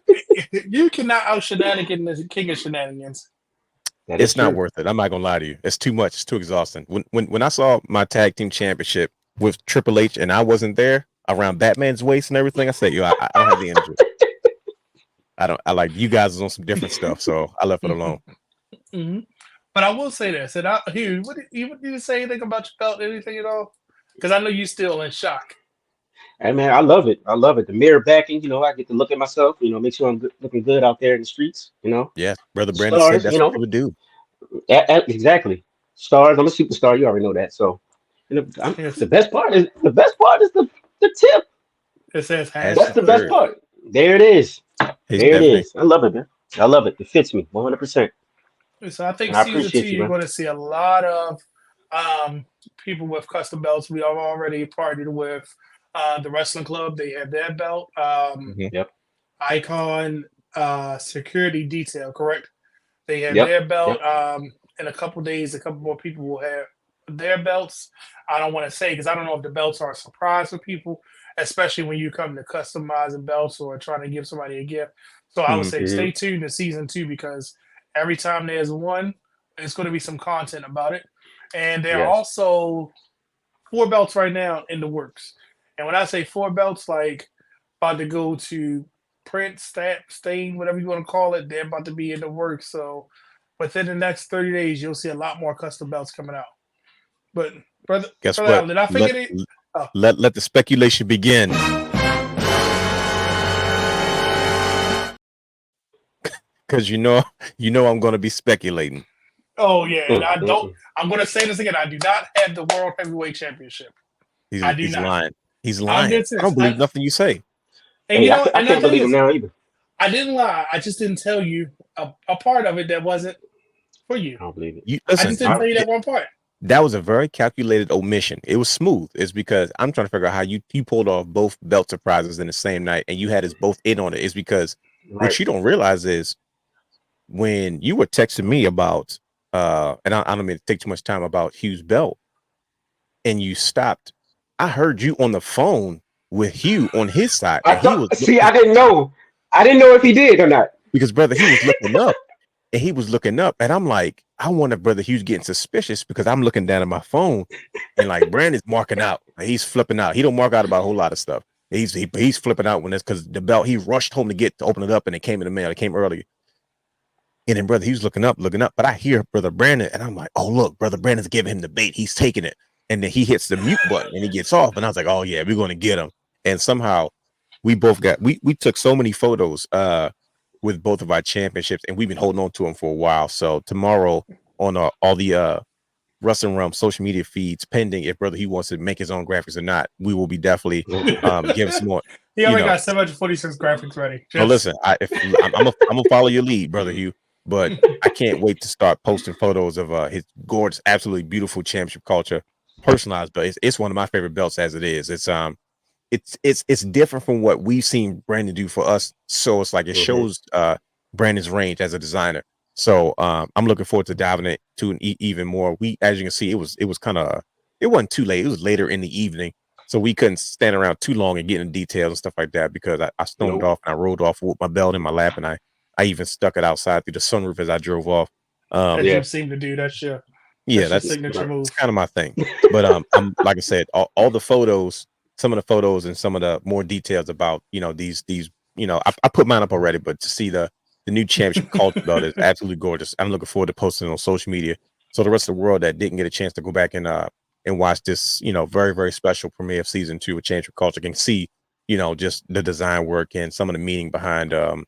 You cannot out shenanigan the king of shenanigans. That is It's not true. worth it. I'm not gonna lie to you. It's too much. It's too exhausting. When I saw my tag team championship with Triple H and I wasn't there around Batman's waist and everything, I said, yo, I don't have the energy. I like you guys is on some different stuff, so I left it alone. Mm-hmm. But I will say this, and Hugh, what did you say anything about your belt, anything at all? Because I know you still in shock. Hey man, I love it. I love it. The mirror backing, I get to look at myself, make sure I'm looking good out there in the streets. Yeah, Brother The Brandon said stars, that's what they would do. exactly. Stars. I'm a superstar. You already know that. So, Yes. the best part is the tip. It says That's the Hashtag best hashtag. third. part. There it is. He's There it definitely is. I love it, man. I love it. It fits me 100%. So I think And I season 2, appreciate you, you're man. going to see a lot of people with custom belts. We have already partnered with the wrestling club. They have their belt. Mhm. Yep. Icon Security Detail, correct? They have Yep. their belt. Yep. In a couple days, a couple more people will have their belts. I don't want to say because I don't know if the belts are a surprise for people, especially when you come to customizing belts or trying to give somebody a gift. So I would Mhm. say Hmm. stay tuned to season 2 because every time there's one, there's going to be some content about it. And there are Yes. also 4 belts right now in the works. And when I say 4 belts, like about to go to print, stamp, stain, whatever you want to call it, they're about to be in the works. So within the next 30 days, you'll see a lot more custom belts coming out. But Guess brother what? Allen, did I forget it? Oh, Let the speculation begin. Because I'm going to be speculating. oh yeah, and Mm, I mm, don't. mm. I'm going to say this again. I do not have the World Heavyweight Championship. I do He's not. lying. He's I'm lying. dead I serious. don't believe nothing you say. And Hey, you know, I and the can't thing believe him is, now either. I didn't lie. I just didn't tell you a part of it that wasn't for you. I don't believe it. You I listen. just didn't tell you that one part. That was a very calculated omission. It was smooth. It's because I'm trying to figure out how you pulled off both belt surprises in the same night, and you had us both in on it. It's because Right. what you don't realize is when you were texting me about and I don't mean to take too much time about Hugh's belt, and you stopped. I heard you on the phone with Hugh on his side, I and he was thought. See, I didn't know. I didn't know if he did or not. because brother, he was looking up. And he was looking up, and I'm like, I wonder if Brother Hugh's getting suspicious because I'm looking down at my phone, and like Brandon's marking out. He's flipping out. He don't mark out about a whole lot of stuff. He's flipping out when it's because the belt. He rushed home to open it up, and it came in the mail. It came early. And then Brother Hugh's looking up. But I hear Brother Brandon, and I'm like, oh look, Brother Brandon's giving him the bait. He's taking it, and then he hits the mute button, and he gets off. And I was like, oh yeah, we're going to get him. And somehow we both got we took so many photos. With both of our championships, and we've been holding on to them for a while. So tomorrow on all the Wrestling Wrealm social media feeds, pending if Brother he wants to make his own graphics or not, we will be definitely giving some more. He already got 746 graphics ready. No, listen, I'm gonna follow your lead, Brother Hugh, but I can't wait to start posting photos of his gorgeous, absolutely beautiful championship culture personalized belt. It's one of my favorite belts as it is. It's different from what we've seen Brandon do for us. So it's like it shows Brandon's range as a designer. So I'm looking forward to diving into even more. As you can see, it wasn't too late. It was later in the evening. So we couldn't stand around too long and get into details and stuff like that because I stormed off and I rolled off with my belt in my lap and I even stuck it outside through the sunroof as I drove off. As you seem to do, that's your signature move. It's kind of my thing. But I'm like I said, all the photos, some of the photos and some of the more details about these I put mine up already, but to see the new championship culture belt is absolutely gorgeous. I'm looking forward to posting it on social media so the rest of the world that didn't get a chance to go back and watch this very, very special premiere of season 2 of Championship Culture can see just the design work and some of the meaning behind the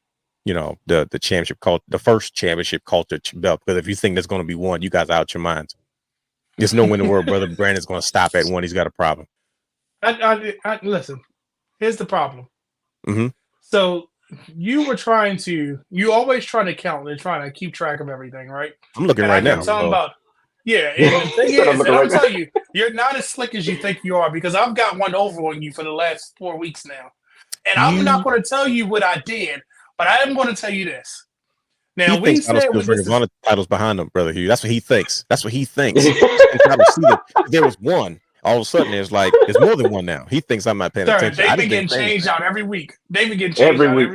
championship culture, the first championship culture belt. Because if you think there's going to be one, you guys are out your minds. There's no way in the world Brother Brandon's going to stop at one. He's got a problem. Listen, here's the problem. Mm-hmm. So you always trying to count and trying to keep track of everything, right? I'm looking right now. Yeah, and the thing is, and I'm telling you, you're not as slick as you think you are because I've got one over on you for the last 4 weeks now. And I'm not going to tell you what I did, but I am going to tell you this. Now, we said with this titles behind him, Brother Hugh. That's what he thinks. There was one. All of a sudden, there's more than one now. He thinks I'm not paying attention. They've been getting changed out every week. Every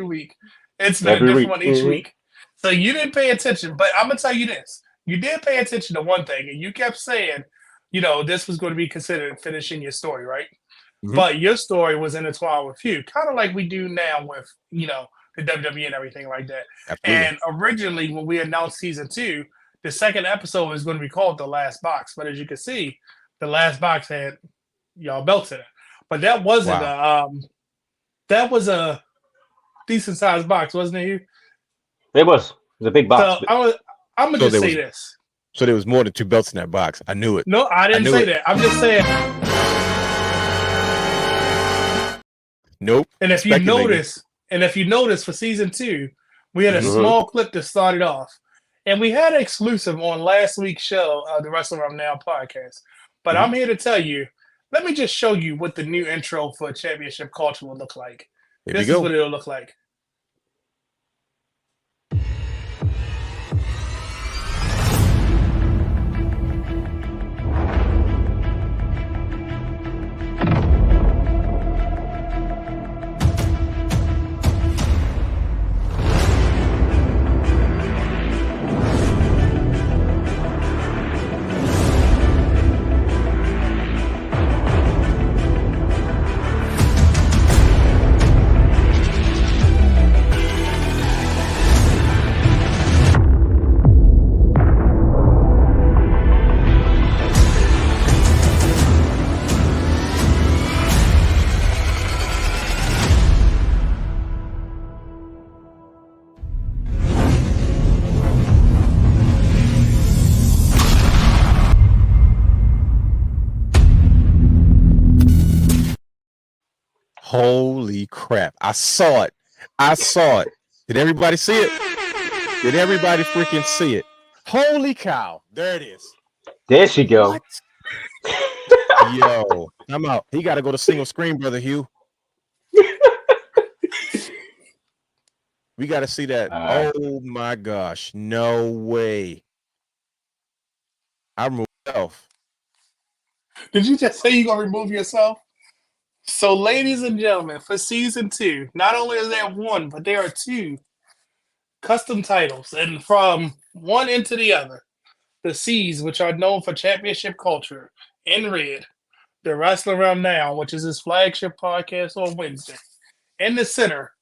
week. It's been a different one each week. So you didn't pay attention, but I'm gonna tell you this: you did pay attention to one thing, and you kept saying, this was going to be considered finishing your story, right? Mm-hmm. But your story was intertwined with you, kind of like we do now with the WWE and everything like that. Absolutely. And originally, when we announced season 2, the second episode was going to be called The Last Box. But as you can see, The Last Box had y'all belts in it. But that wasn't that was a decent sized box, wasn't it, Hugh? It was. It was a big box. So I'm going to just say this. So there was more than 2 belts in that box. I knew it. No, I didn't say that. I'm just saying. Nope. And if you notice for season 2, we had a small clip that started off. And we had an exclusive on last week's show, the Wrestling Wrealm Now podcast. But I'm here to tell you, let me just show you what the new intro for Championship Culture will look like. Here This we is go. what it'll look like. Holy crap. I saw it. I saw it. Did everybody see it? Did everybody freaking see it? Holy cow. There it is. There she go. What? Yo, I'm out. He got to go to single screen, Brother Hugh. We got to see that. Oh my gosh. No way. I removed myself. Did you just say you're going to remove yourself? So, ladies and gentlemen, for season 2, not only is there one, but there are 2 custom titles. And from one into the other, the C's, which are known for championship culture, in red, the Wrestling Wrealm Now, which is his flagship podcast on Wednesday. In the center,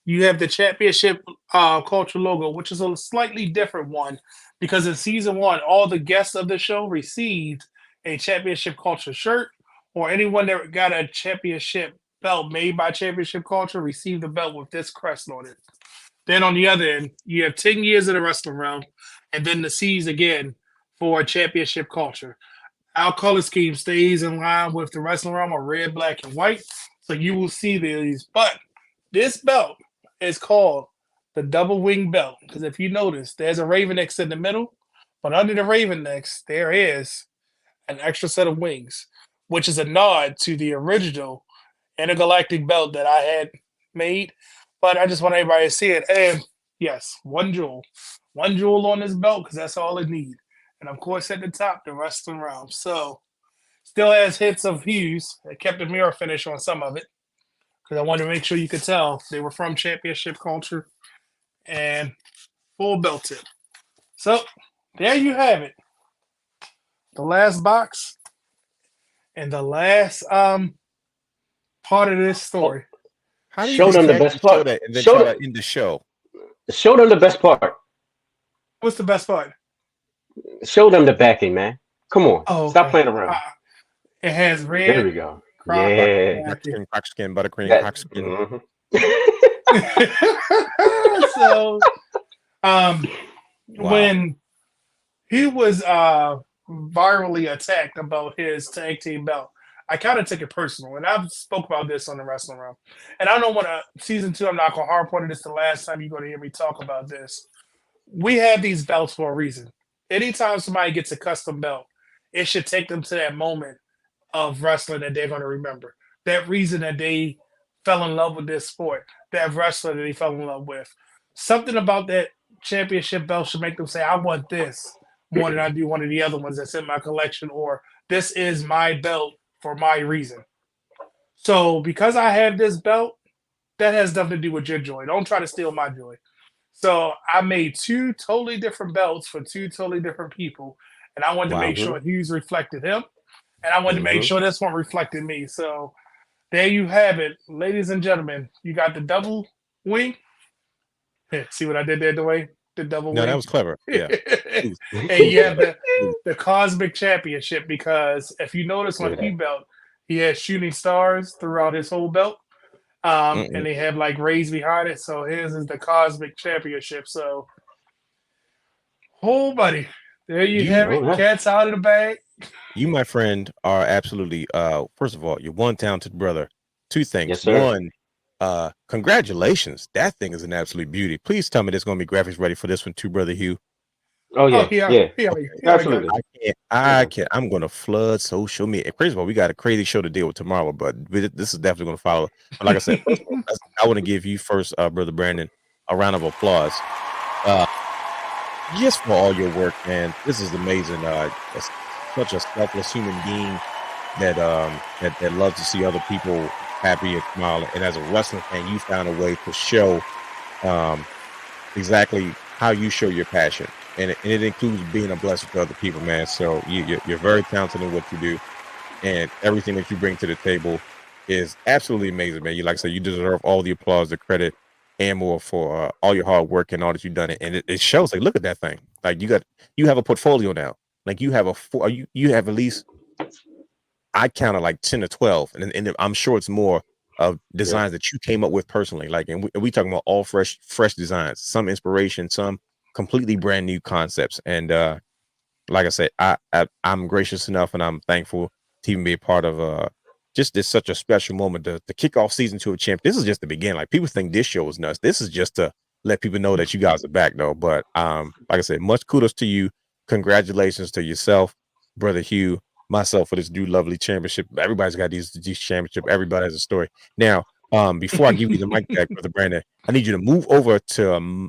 you have the championship culture logo, which is a slightly different one because in season 1, all the guests of the show received a championship culture shirt, or anyone that got a championship belt made by Championship Culture received a belt with this crest on it. Then on the other end, you have 10 years of the Wrestling Wrealm, and then the C's again for Championship Culture. Our color scheme stays in line with the Wrestling Wrealm of red, black, and white, so you will see these. But this belt is called the Double Wing Belt, because if you notice, there's a Raven X in the middle, but under the Raven X, there is an extra set of wings, which is a nod to the original intergalactic belt that I had made. But I just want everybody to see it. And yes, one jewel on this belt, because that's all it needs. And of course, at the top, the Wrestling Wrealm. So still has hits of hues. I kept a mirror finish on some of it because I wanted to make sure you could tell they were from Championship Culture and full belt tip. So there you have it. The last box. And the last part of this story. How do you Show them the best part. That and then Show try them- to end the show? Show them the best part. What's the best part? Show them the backing, man. Come on. Oh, Stop okay. playing around. It has red. There we go. Croc- Yeah. Croc skin, buttercream, That- croc skin. So, Wow. when he was virally attacked about his tag team belt, I kind of took it personal, and I've spoke about this on the Wrestling Wrealm. And I don't want to season 2. I'm not going to harp on it. It's the last time you're going to hear me talk about this. We have these belts for a reason. Anytime somebody gets a custom belt, it should take them to that moment of wrestling that they're going to remember. That reason that they fell in love with this sport, that wrestler that they fell in love with. Something about that championship belt should make them say, I want this more than I do one of the other ones that's in my collection, or this is my belt for my reason. So because I have this belt, that has nothing to do with your joy. Don't try to steal my joy. So I made 2 totally different belts for 2 totally different people. And I wanted to make sure Hughes reflected him. And I wanted to make sure this one reflected me. So there you have it. Ladies and gentlemen, you got the double wing. Yeah, see what I did there, Dwayne? The double wing. No, that was clever. Yeah. And you have the Cosmic Championship, because if you notice on Hugh belt, he has shooting stars throughout his whole belt. And they have like rays behind it. So his is the Cosmic Championship. So, oh, buddy, there you have it. Cat's out of the bag. You, my friend, are absolutely first of all, you're one talented brother. 2 things. Yes, sir. One, congratulations. That thing is an absolute beauty. Please tell me there's going to be graphics ready for this one too, Brother Hugh. Oh yeah, yeah, yeah, absolutely. I can't. I'm gonna flood social media. Crazy, but we got a crazy show to deal with tomorrow. But this is definitely gonna follow. But like I said, first of all, I want to give you first, brother Brandon, a round of applause, uh, just for all your work, man. This is amazing. Such a selfless human being that loves to see other people happy and smiling. And as a wrestling fan, you found a way to show exactly how you show your passion, and it includes being a blessing to other people, man. So you're very talented in what you do, and everything that you bring to the table is absolutely amazing, man. You, like I said, you deserve all the applause, the credit, and more for all your hard work and all that you've done. And it shows. Like, look at that thing. Like, you have a portfolio now. Like, you have you have at least, I counted like 10 or 12, and I'm sure it's more of designs that you came up with personally. Like, and we talking about all fresh designs, some inspiration, some completely brand new concepts. And like I said, I'm gracious enough and I'm thankful to even be a part of just this such a special moment to kick off season 2 of Champ. This is just the beginning. Like, people think this show is nuts. This is just to let people know that you guys are back, though. But like I said, much kudos to you. Congratulations to yourself, brother Hugh, myself, for this new lovely championship. Everybody's got these championship. Everybody has a story. Now, before I give you the mic back, brother Brandon, I need you to move over to my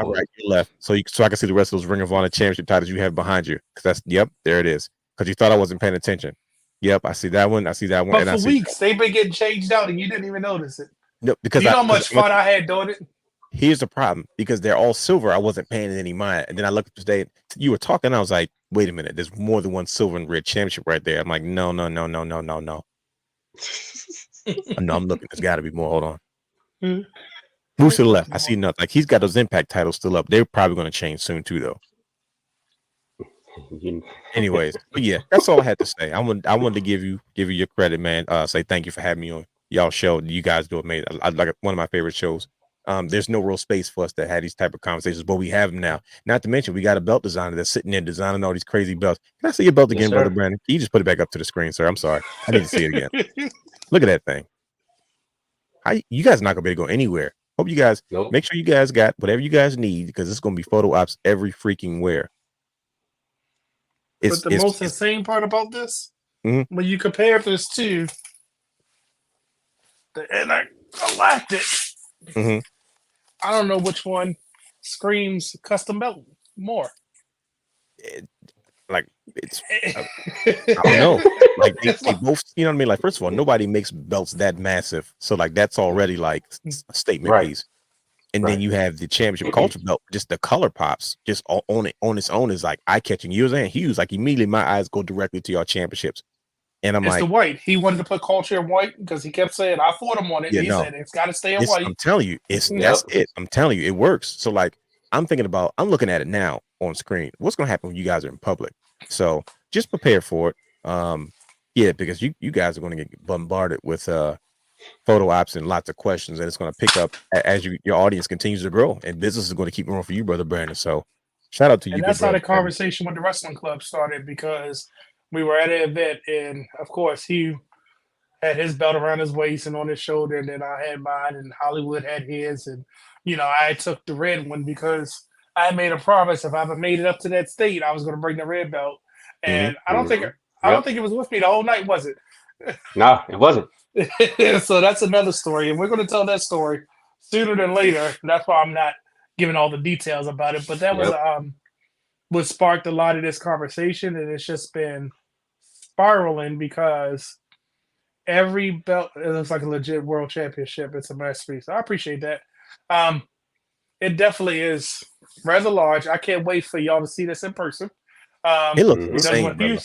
right, your left, so I can see the rest of those Ring of Honor championship titles you have behind you. Because there it is. Because you thought I wasn't paying attention. Yep, I see that one. I see that one. But And for weeks, they've been getting changed out, and you didn't even notice it. No, because you know how much fun I had doing it. Here's the problem: because they're all silver, I wasn't paying any mind. And then I looked up today. You were talking. And I was like, "Wait a minute! There's more than one silver and red championship right there." I'm like, "No, no, no, no, no, no, no." No, I'm looking. There's got to be more. Hold on. Move to the left. I see nothing. Like, he's got those Impact titles still up. They're probably going to change soon too, though. Anyways, but yeah, that's all I had to say. I wanted to give you your credit, man. Say thank you for having me on y'all show. You guys do amazing. I like one of my favorite shows. There's no real space for us to have these type of conversations, but we have them now. Not to mention, we got a belt designer that's sitting there designing all these crazy belts. Can I see your belt again, brother Brandon? Can you just put it back up to the screen, sir? I'm sorry. I need to see it again. Look at that thing. You guys are not gonna be able to go anywhere. Hope you guys make sure you guys got whatever you guys need, because it's gonna be photo ops every freaking where. But the most insane part about this, when you compare this to the Galactic, I don't know which one screams custom belt more. I don't know. Like, they both, you know what I mean? Like, first of all, nobody makes belts that massive, so like that's already like a statement piece. And then you have the championship culture belt, just the color pops, just on its own is like eye catching. You and Hughes, like, immediately my eyes go directly to your championships, and it's the white. He wanted to put culture in white because he kept saying, "I fought him on it." Yeah, he said it's got to stay in white. I'm telling you, that's it. I'm telling you, it works. So like, I'm looking at it now on screen. What's gonna happen when you guys are in public? So just prepare for it. Yeah, because you guys are gonna get bombarded with photo ops and lots of questions, and it's going to pick up as your audience continues to grow, and business is going to keep growing for you, brother Brandon. So shout out to you. And that's how the conversation with the wrestling club started, because we were at an event, and of course he had his belt around his waist and on his shoulder, and then I had mine, and Hollywood had his, and I took the red one because I made a promise if I ever made it up to that state, I was going to bring the red belt, and I don't think it was with me the whole night, was it? No, it wasn't. So that's another story, and we're going to tell that story sooner than later. That's why I'm not giving all the details about it, but that was what sparked a lot of this conversation, and it's just been spiraling because every belt, it looks like a legit world championship. It's a masterpiece. I appreciate that. It definitely is rather large. I can't wait for y'all to see this in person. It looks insane, brother.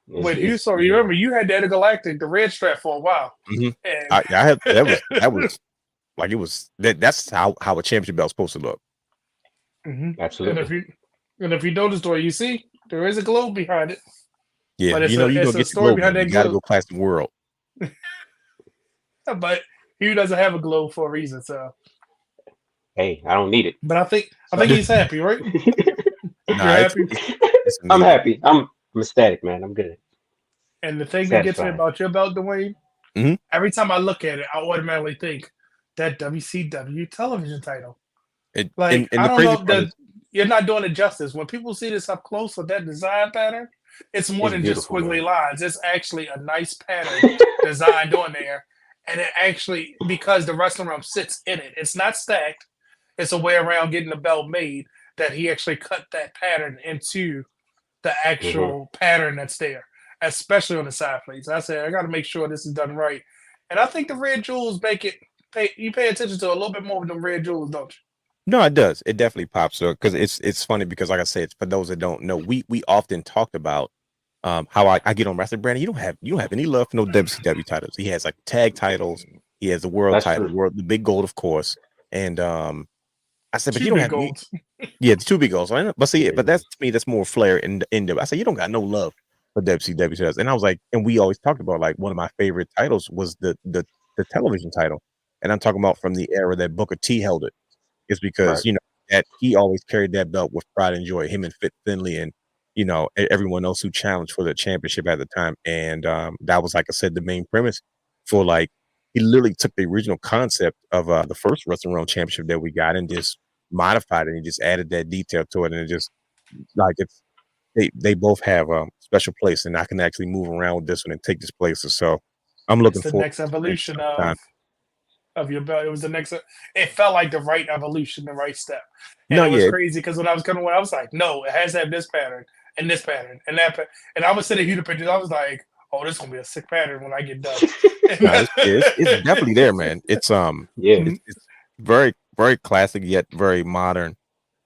With you, so you remember you had that Galactic, the red strap, for a while. And I had that was like, it was that's how a championship belt's supposed to look. Absolutely. And if you notice, the way you see, there is a globe behind it. Yeah, you don't get the globe. You got to go classic world. But Hugh doesn't have a globe for a reason, so. Hey, I don't need it. But I think he's happy, right? You're happy. I'm happy. I'm ecstatic, man. I'm good. And the thing that gets me about your belt, Dwayne, every time I look at it, I automatically think that WCW television title. I don't know you're not doing it justice. When people see this up close with that design pattern, it's more It's than just beautiful, squiggly man. lines. It's actually a nice pattern designed on there. And it actually, because the wrestling room sits in it, it's not stacked. It's a way around getting the belt made that he actually cut that pattern into the Hmm. actual pattern that's there, especially on the side plates. I said, I got to make sure this is done right. And I think the red jewels make it, you pay attention to a little bit more with them red jewels, don't No, it does. It definitely pops up because it's funny because like I said, for those that don't know, we often talked about how I get on wrestling. Brandon, you don't have any love for no WCW titles. He has like tag titles, he has the world That's title, true. the big gold, of course. And I said, you? but you Two don't big have golds. yeah, the two big goals. I know, but see, but Yeah. that's to me, that's more flair in the I said, you don't got no love for WCW titles. And I was like, and we always talked about like one of my favorite titles was the television title. And I'm talking about from the era that Booker T held it. Is because, Right. that he always carried that belt with pride and joy, him and Fit Finley and, everyone else who challenged for the championship at the time. And that was, like I said, the main premise for like he literally took the original concept of the first Wrestling Wrealm championship that we got and just modified it and just added that detail to it. And it just like it's they both have a special place and I can actually move around with this one and take this places. So I'm It's looking the forward next to spending evolution some time. of your belt. It was the next. It felt like the right evolution, the right step, and No, it was yeah, crazy because when I was coming, I was like, no, it has to have this pattern and this pattern and that. And I was sitting here to pictures. I was like, oh, this is gonna be a sick pattern when I get done. And no, it's definitely there, man. It's Yeah. it's very very classic yet very modern.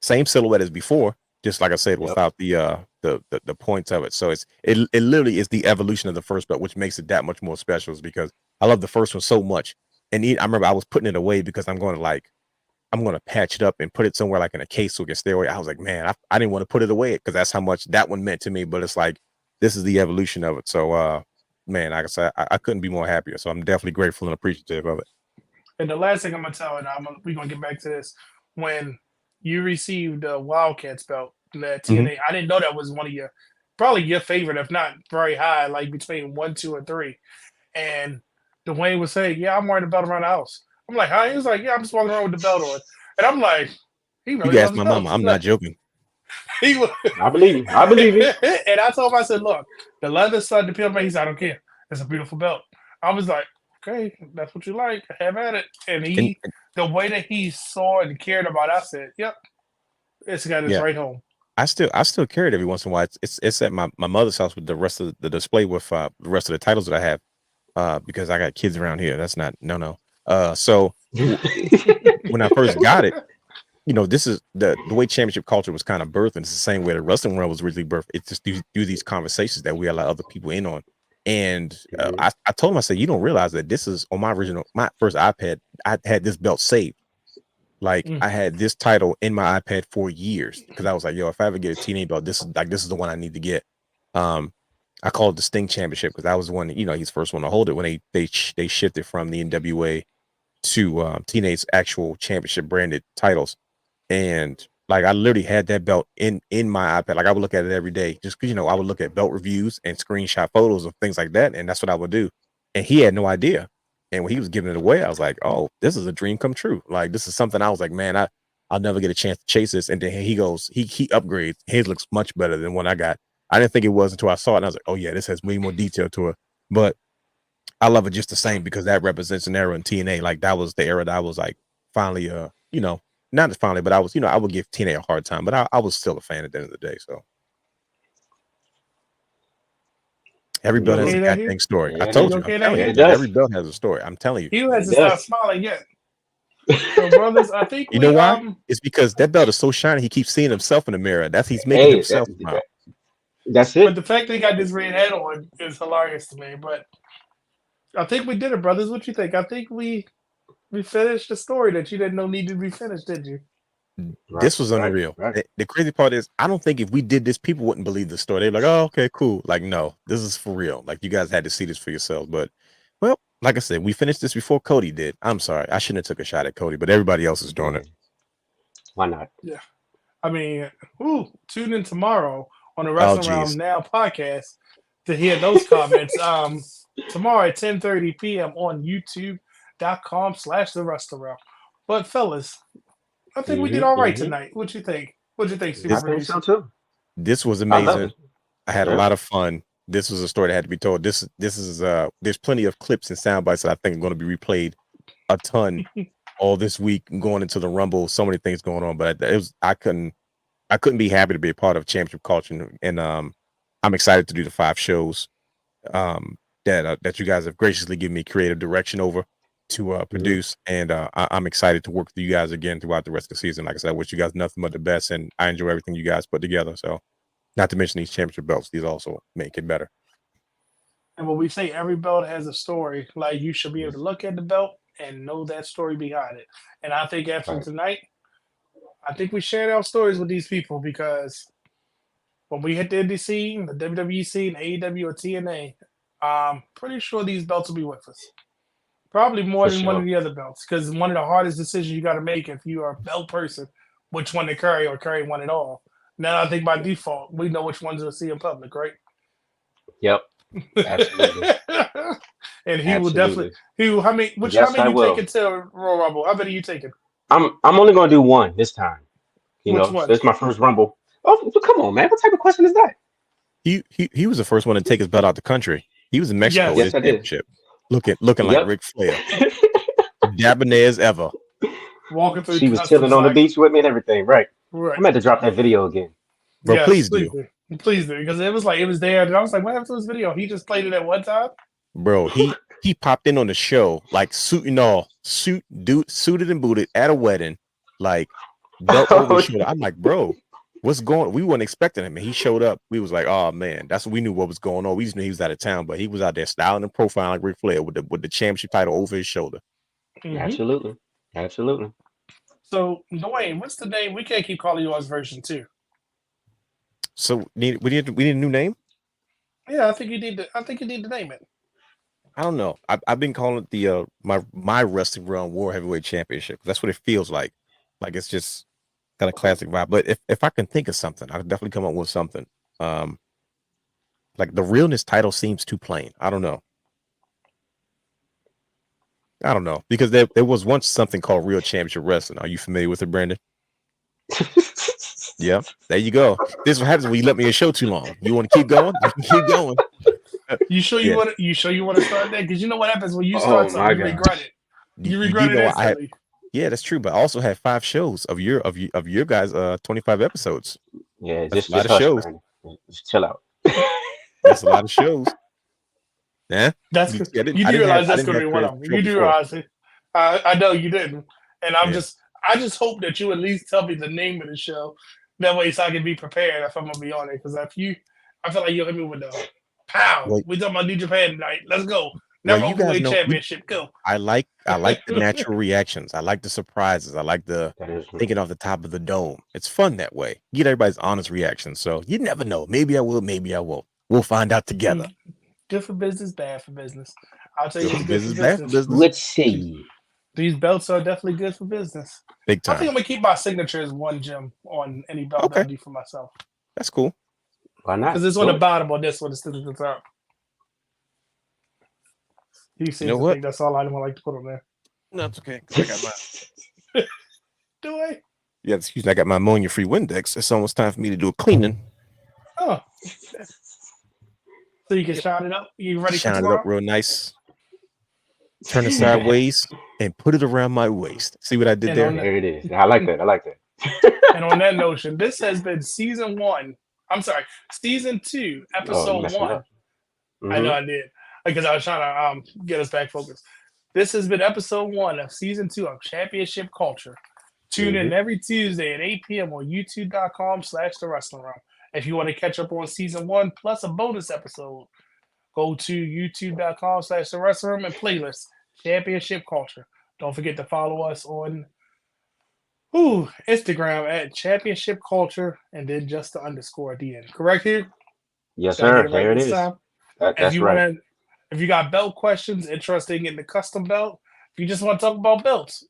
Same silhouette as before, just like I said, Yep. without the points of it. So it literally is the evolution of the first belt, which makes it that much more special. Is because I love the first one so much, and I remember I was putting it away because I'm going to patch it up and put it somewhere like in a case so it can stay away. I was like, man, I didn't want to put it away because that's how much that one meant to me. But it's like this is the evolution of it. So man, like I said, I couldn't be more happier. So I'm definitely grateful and appreciative of it. And the last thing I'm gonna tell, and we're gonna get back to this. When you received the Wildcats belt, the Mhm. TNA, I didn't know that was one of your, probably your favorite, if not very high, like between 1, 2, and 3. And Dwayne would say, "Yeah, I'm wearing the belt around the house." I'm like, "Huh?" He was like, "Yeah, I'm just walking around with the belt on." And I'm like, "He You really can ask loves my mama. belts." I'm not joking. He was, I believe you. I believe you. and I told him, I said, "Look, the leather started to peel back." He said, "I don't care. It's a beautiful belt." I was like, "Okay, that's what you like. Have at it." And And, he, the way that he saw and cared about it, I said, "Yep, it's got his yeah, right home." I still carry it every once in a while. It's at my mother's house with the rest of the display with the rest of the titles that I have because I got kids around here. That's not no. So w- when I first got it, this is the way championship culture was kind of birthed, and it's the same way the wrestling world was originally birthed. It's just do these conversations that we allow other people in on. And Mhm. I told him, I said, you don't realize that this is on my first iPad. I had this belt saved. Like Mm. I had this title in my iPad for years because I was like, yo, if I ever get a TNA belt, this is the one I need to get. Um, I called it the Sting Championship because that was the one, he's the first one to hold it when they shifted from the NWA to TNA's actual championship branded titles. And like I literally had that belt in my iPad. Like I would look at it every day just because I would look at belt reviews and screenshot photos of things like that. And that's what I would do. And he had no idea. And when he was giving it away, I was like, oh, this is a dream come true. Like this is something I was like, man, I'll never get a chance to chase this. And then he goes, he upgrades. His looks much better than what I got. I didn't think it was until I saw it. And I was like, oh yeah, this has way more detail to it. But I love it just the same because that represents an era in TNA. Like that was the era that I was like finally, not finally, but I was, I would give TNA a hard time, but I was still a fan at the end of the day. So every You belt has a okay Mhm. there, Hugh? goddamn story. I Yeah, it You told is. you, I'm okay there, telling Yeah, you, Hugh? it man, every does. belt has a story. I'm telling you. Hugh It hasn't stopped does. smiling yet. So, brothers, I think You know we why? It's because that belt is so shiny. He keeps seeing himself in the mirror. He's making Hey, himself smile. that's but it. the fact they got this red hat on is hilarious to me. But I think we did it, brothers. What you think? I think we finished the story that you didn't know needed to be finished, did you? Right, This was right, unreal. right. The crazy part is, I don't think if we did this, people wouldn't believe the story. They'd be like, "Oh, okay, cool." Like, no, this is for real. Like, you guys had to see this for yourselves. But, well, like I said, we finished this before Cody did. I'm sorry, I shouldn't have took a shot at Cody, but everybody else is doing Yeah. it. Why not? Yeah. I mean, tune in tomorrow on the Oh, Wrestling Wrealm geez. Now podcast to hear those comments. Tomorrow at 10:30 p.m. on YouTube.com/the Wrestling Wrealm. But fellas, I think we did Hmm. all right Hmm. tonight. What you think? What'd you think, I Super think Breeze? so too. This was I love amazing. it. I had a Yeah. lot of fun. This was a story that had to be told. This is there's plenty of clips and sound bites that I think are going to be replayed a ton all this week going into the Rumble. So many things going on, but I couldn't be happy to be a part of championship culture, and I'm excited to do the 5 shows that you guys have graciously given me creative direction over to produce, and I'm excited to work with you guys again throughout the rest of the season. Like I said, I wish you guys nothing but the best, and I enjoy everything you guys put together. So, not to mention these championship belts; these also make it better. And when we say every belt has a story, like you should be able to look at the belt and know that story behind it. And I think after Right. tonight, I think we shared our stories with these people because when we hit the indie scene, the WWE scene, AEW or TNA, I'm pretty sure these belts will be with us. Probably more For than one of sure. the other belts, because one of the hardest decisions you got to make if you are a belt person, which one to carry or carry one at all. Now I think by default, we know which ones we'll see in public, right? Yep. Absolutely. And he will definitely. Absolutely. He will. How many? How Yes, many I you will. taking to Royal Rumble? How many you taking? I'm only gonna do one this time. You Which know, so one? it's my first Rumble. Oh, come on, man! What type of question is that? He was the first one to take his belt out the country. He was in Mexico with Yes. his Yes, I did. championship, looking like Yep. Ric Flair, debonair as ever. Walking through She was customs chilling on the like beach with me and everything. Right. right. I'm going to drop that video again. Bro, Yes, please please do. do. Please do. Because it was there, and I was like, what happened to this video? He just played it at one time? Bro, he popped in on the show like suited and booted at a wedding, like belt over his shoulder. I'm like, bro, what's going on? We weren't expecting him, and he showed up. We was like, oh man, that's what we knew what was going on. We just knew he was out of town, but he was out there styling and profiling like Ric Flair with the championship title over his shoulder. Absolutely. Absolutely. So, Dwayne, what's the name? We can't keep calling you as version 2. So we need a new name. Yeah, I think you need to name it. I don't know. I've been calling it the my Wrestling Wrealm War Heavyweight Championship. That's what it feels like. Like it's just got a classic vibe. But if I can think of something, I could definitely come up with something. Like the realness title seems too plain. I don't know because there was once something called Real Championship Wrestling. Are you familiar with it, Brandon? Yeah, there you go. This is what happens when you let me in a show too long. You want to keep going? You can keep going. You sure you Yeah. want to start that? Because you know what happens when you Oh, start my something, you God. regret it. You regret do it know instantly. yeah, that's true. But I also had 5 shows of your guys 25 episodes. Yeah, That's just a lot of hush, shows. Brandon. Just chill out. That's a lot of shows. Yeah, That's you, you I do didn't realize that's have going to be one creative of them. control You do before. realize it. I know you didn't, and I Yeah. just hope that you at least tell me the name of the show. That way, so I can be prepared if I'm gonna be on it. Because I feel like you'll hit me with the pow. Well- We talking about New Japan tonight. Let's go. Well, Never you guys Openweight know Championship. Go. I like the natural reactions. I like the surprises. I like the That is thinking off the top of the dome. It's fun that way. You get everybody's honest reaction. So you never know. Maybe I will. Maybe I won't. We'll find out together. Good for business, bad for business. I'll tell you Good it's for good for business, bad for business. business. Let's see. These belts are definitely good for business. Big I think time. I'm gonna keep my signature as one gem on any belt that I Okay. do for myself. That's cool. Why not? Because it's on the bottom on this one instead of the top. He seems know to what? think that's all I like to put on there. No, it's okay. 'Cause I got my Do I? yeah. Excuse me. I got my ammonia-free Windex. It's almost time for me to do a cleaning. Oh. So you can shine it up. You ready for Shine it tomorrow? up real nice. Turn it sideways and put it around my waist. See what I did And there? on There it is. I like that. I like that. And on that notion, this has been season 1. I'm sorry, season 2, Oh, episode messing 1. up. I know Mhm. I did because I was trying to get us back focused. This has been episode 1 of season 2 of Championship Culture. Tune in every Tuesday at 8 p.m. on youtube.com/The Wrestling Wrealm. If you want to catch up on season 1 plus a bonus episode, go to youtube.com/The Wrestling Wrealm and playlist Championship Culture. Don't forget to follow us on Instagram at Championship Culture and then just the underscore at the end. Correct here? Yes, Did I get sir. it right There it this is. time? If That's you right. want to, if you got belt questions, interested in the custom belt, if you just want to talk about belts,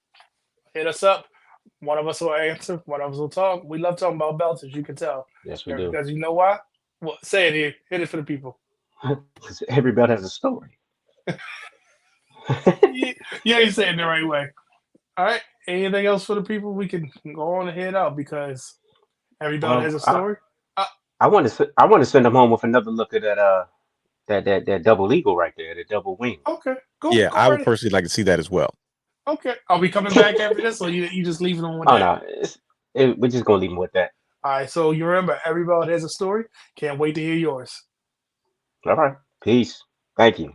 hit us up. One of us will answer. One of us will talk. We love talking about belts, as you can tell. Yes, we do. Because you know why? Well, say it here. Hit it for the people. Every belt has a story. You ain't saying it the right way. All right. Anything else for the people? We can go on and head out because Every belt has Well, a story. I want to send them home with another look at that double eagle right there, the double wing. Okay, go Yeah, go I would right. personally like to see that as well. Okay, I'll be coming back after this, or you just leaving on with Oh that. no, we're just gonna leave them with that. All right, so you remember, every belt has a story. Can't wait to hear yours. All right, peace. Thank you.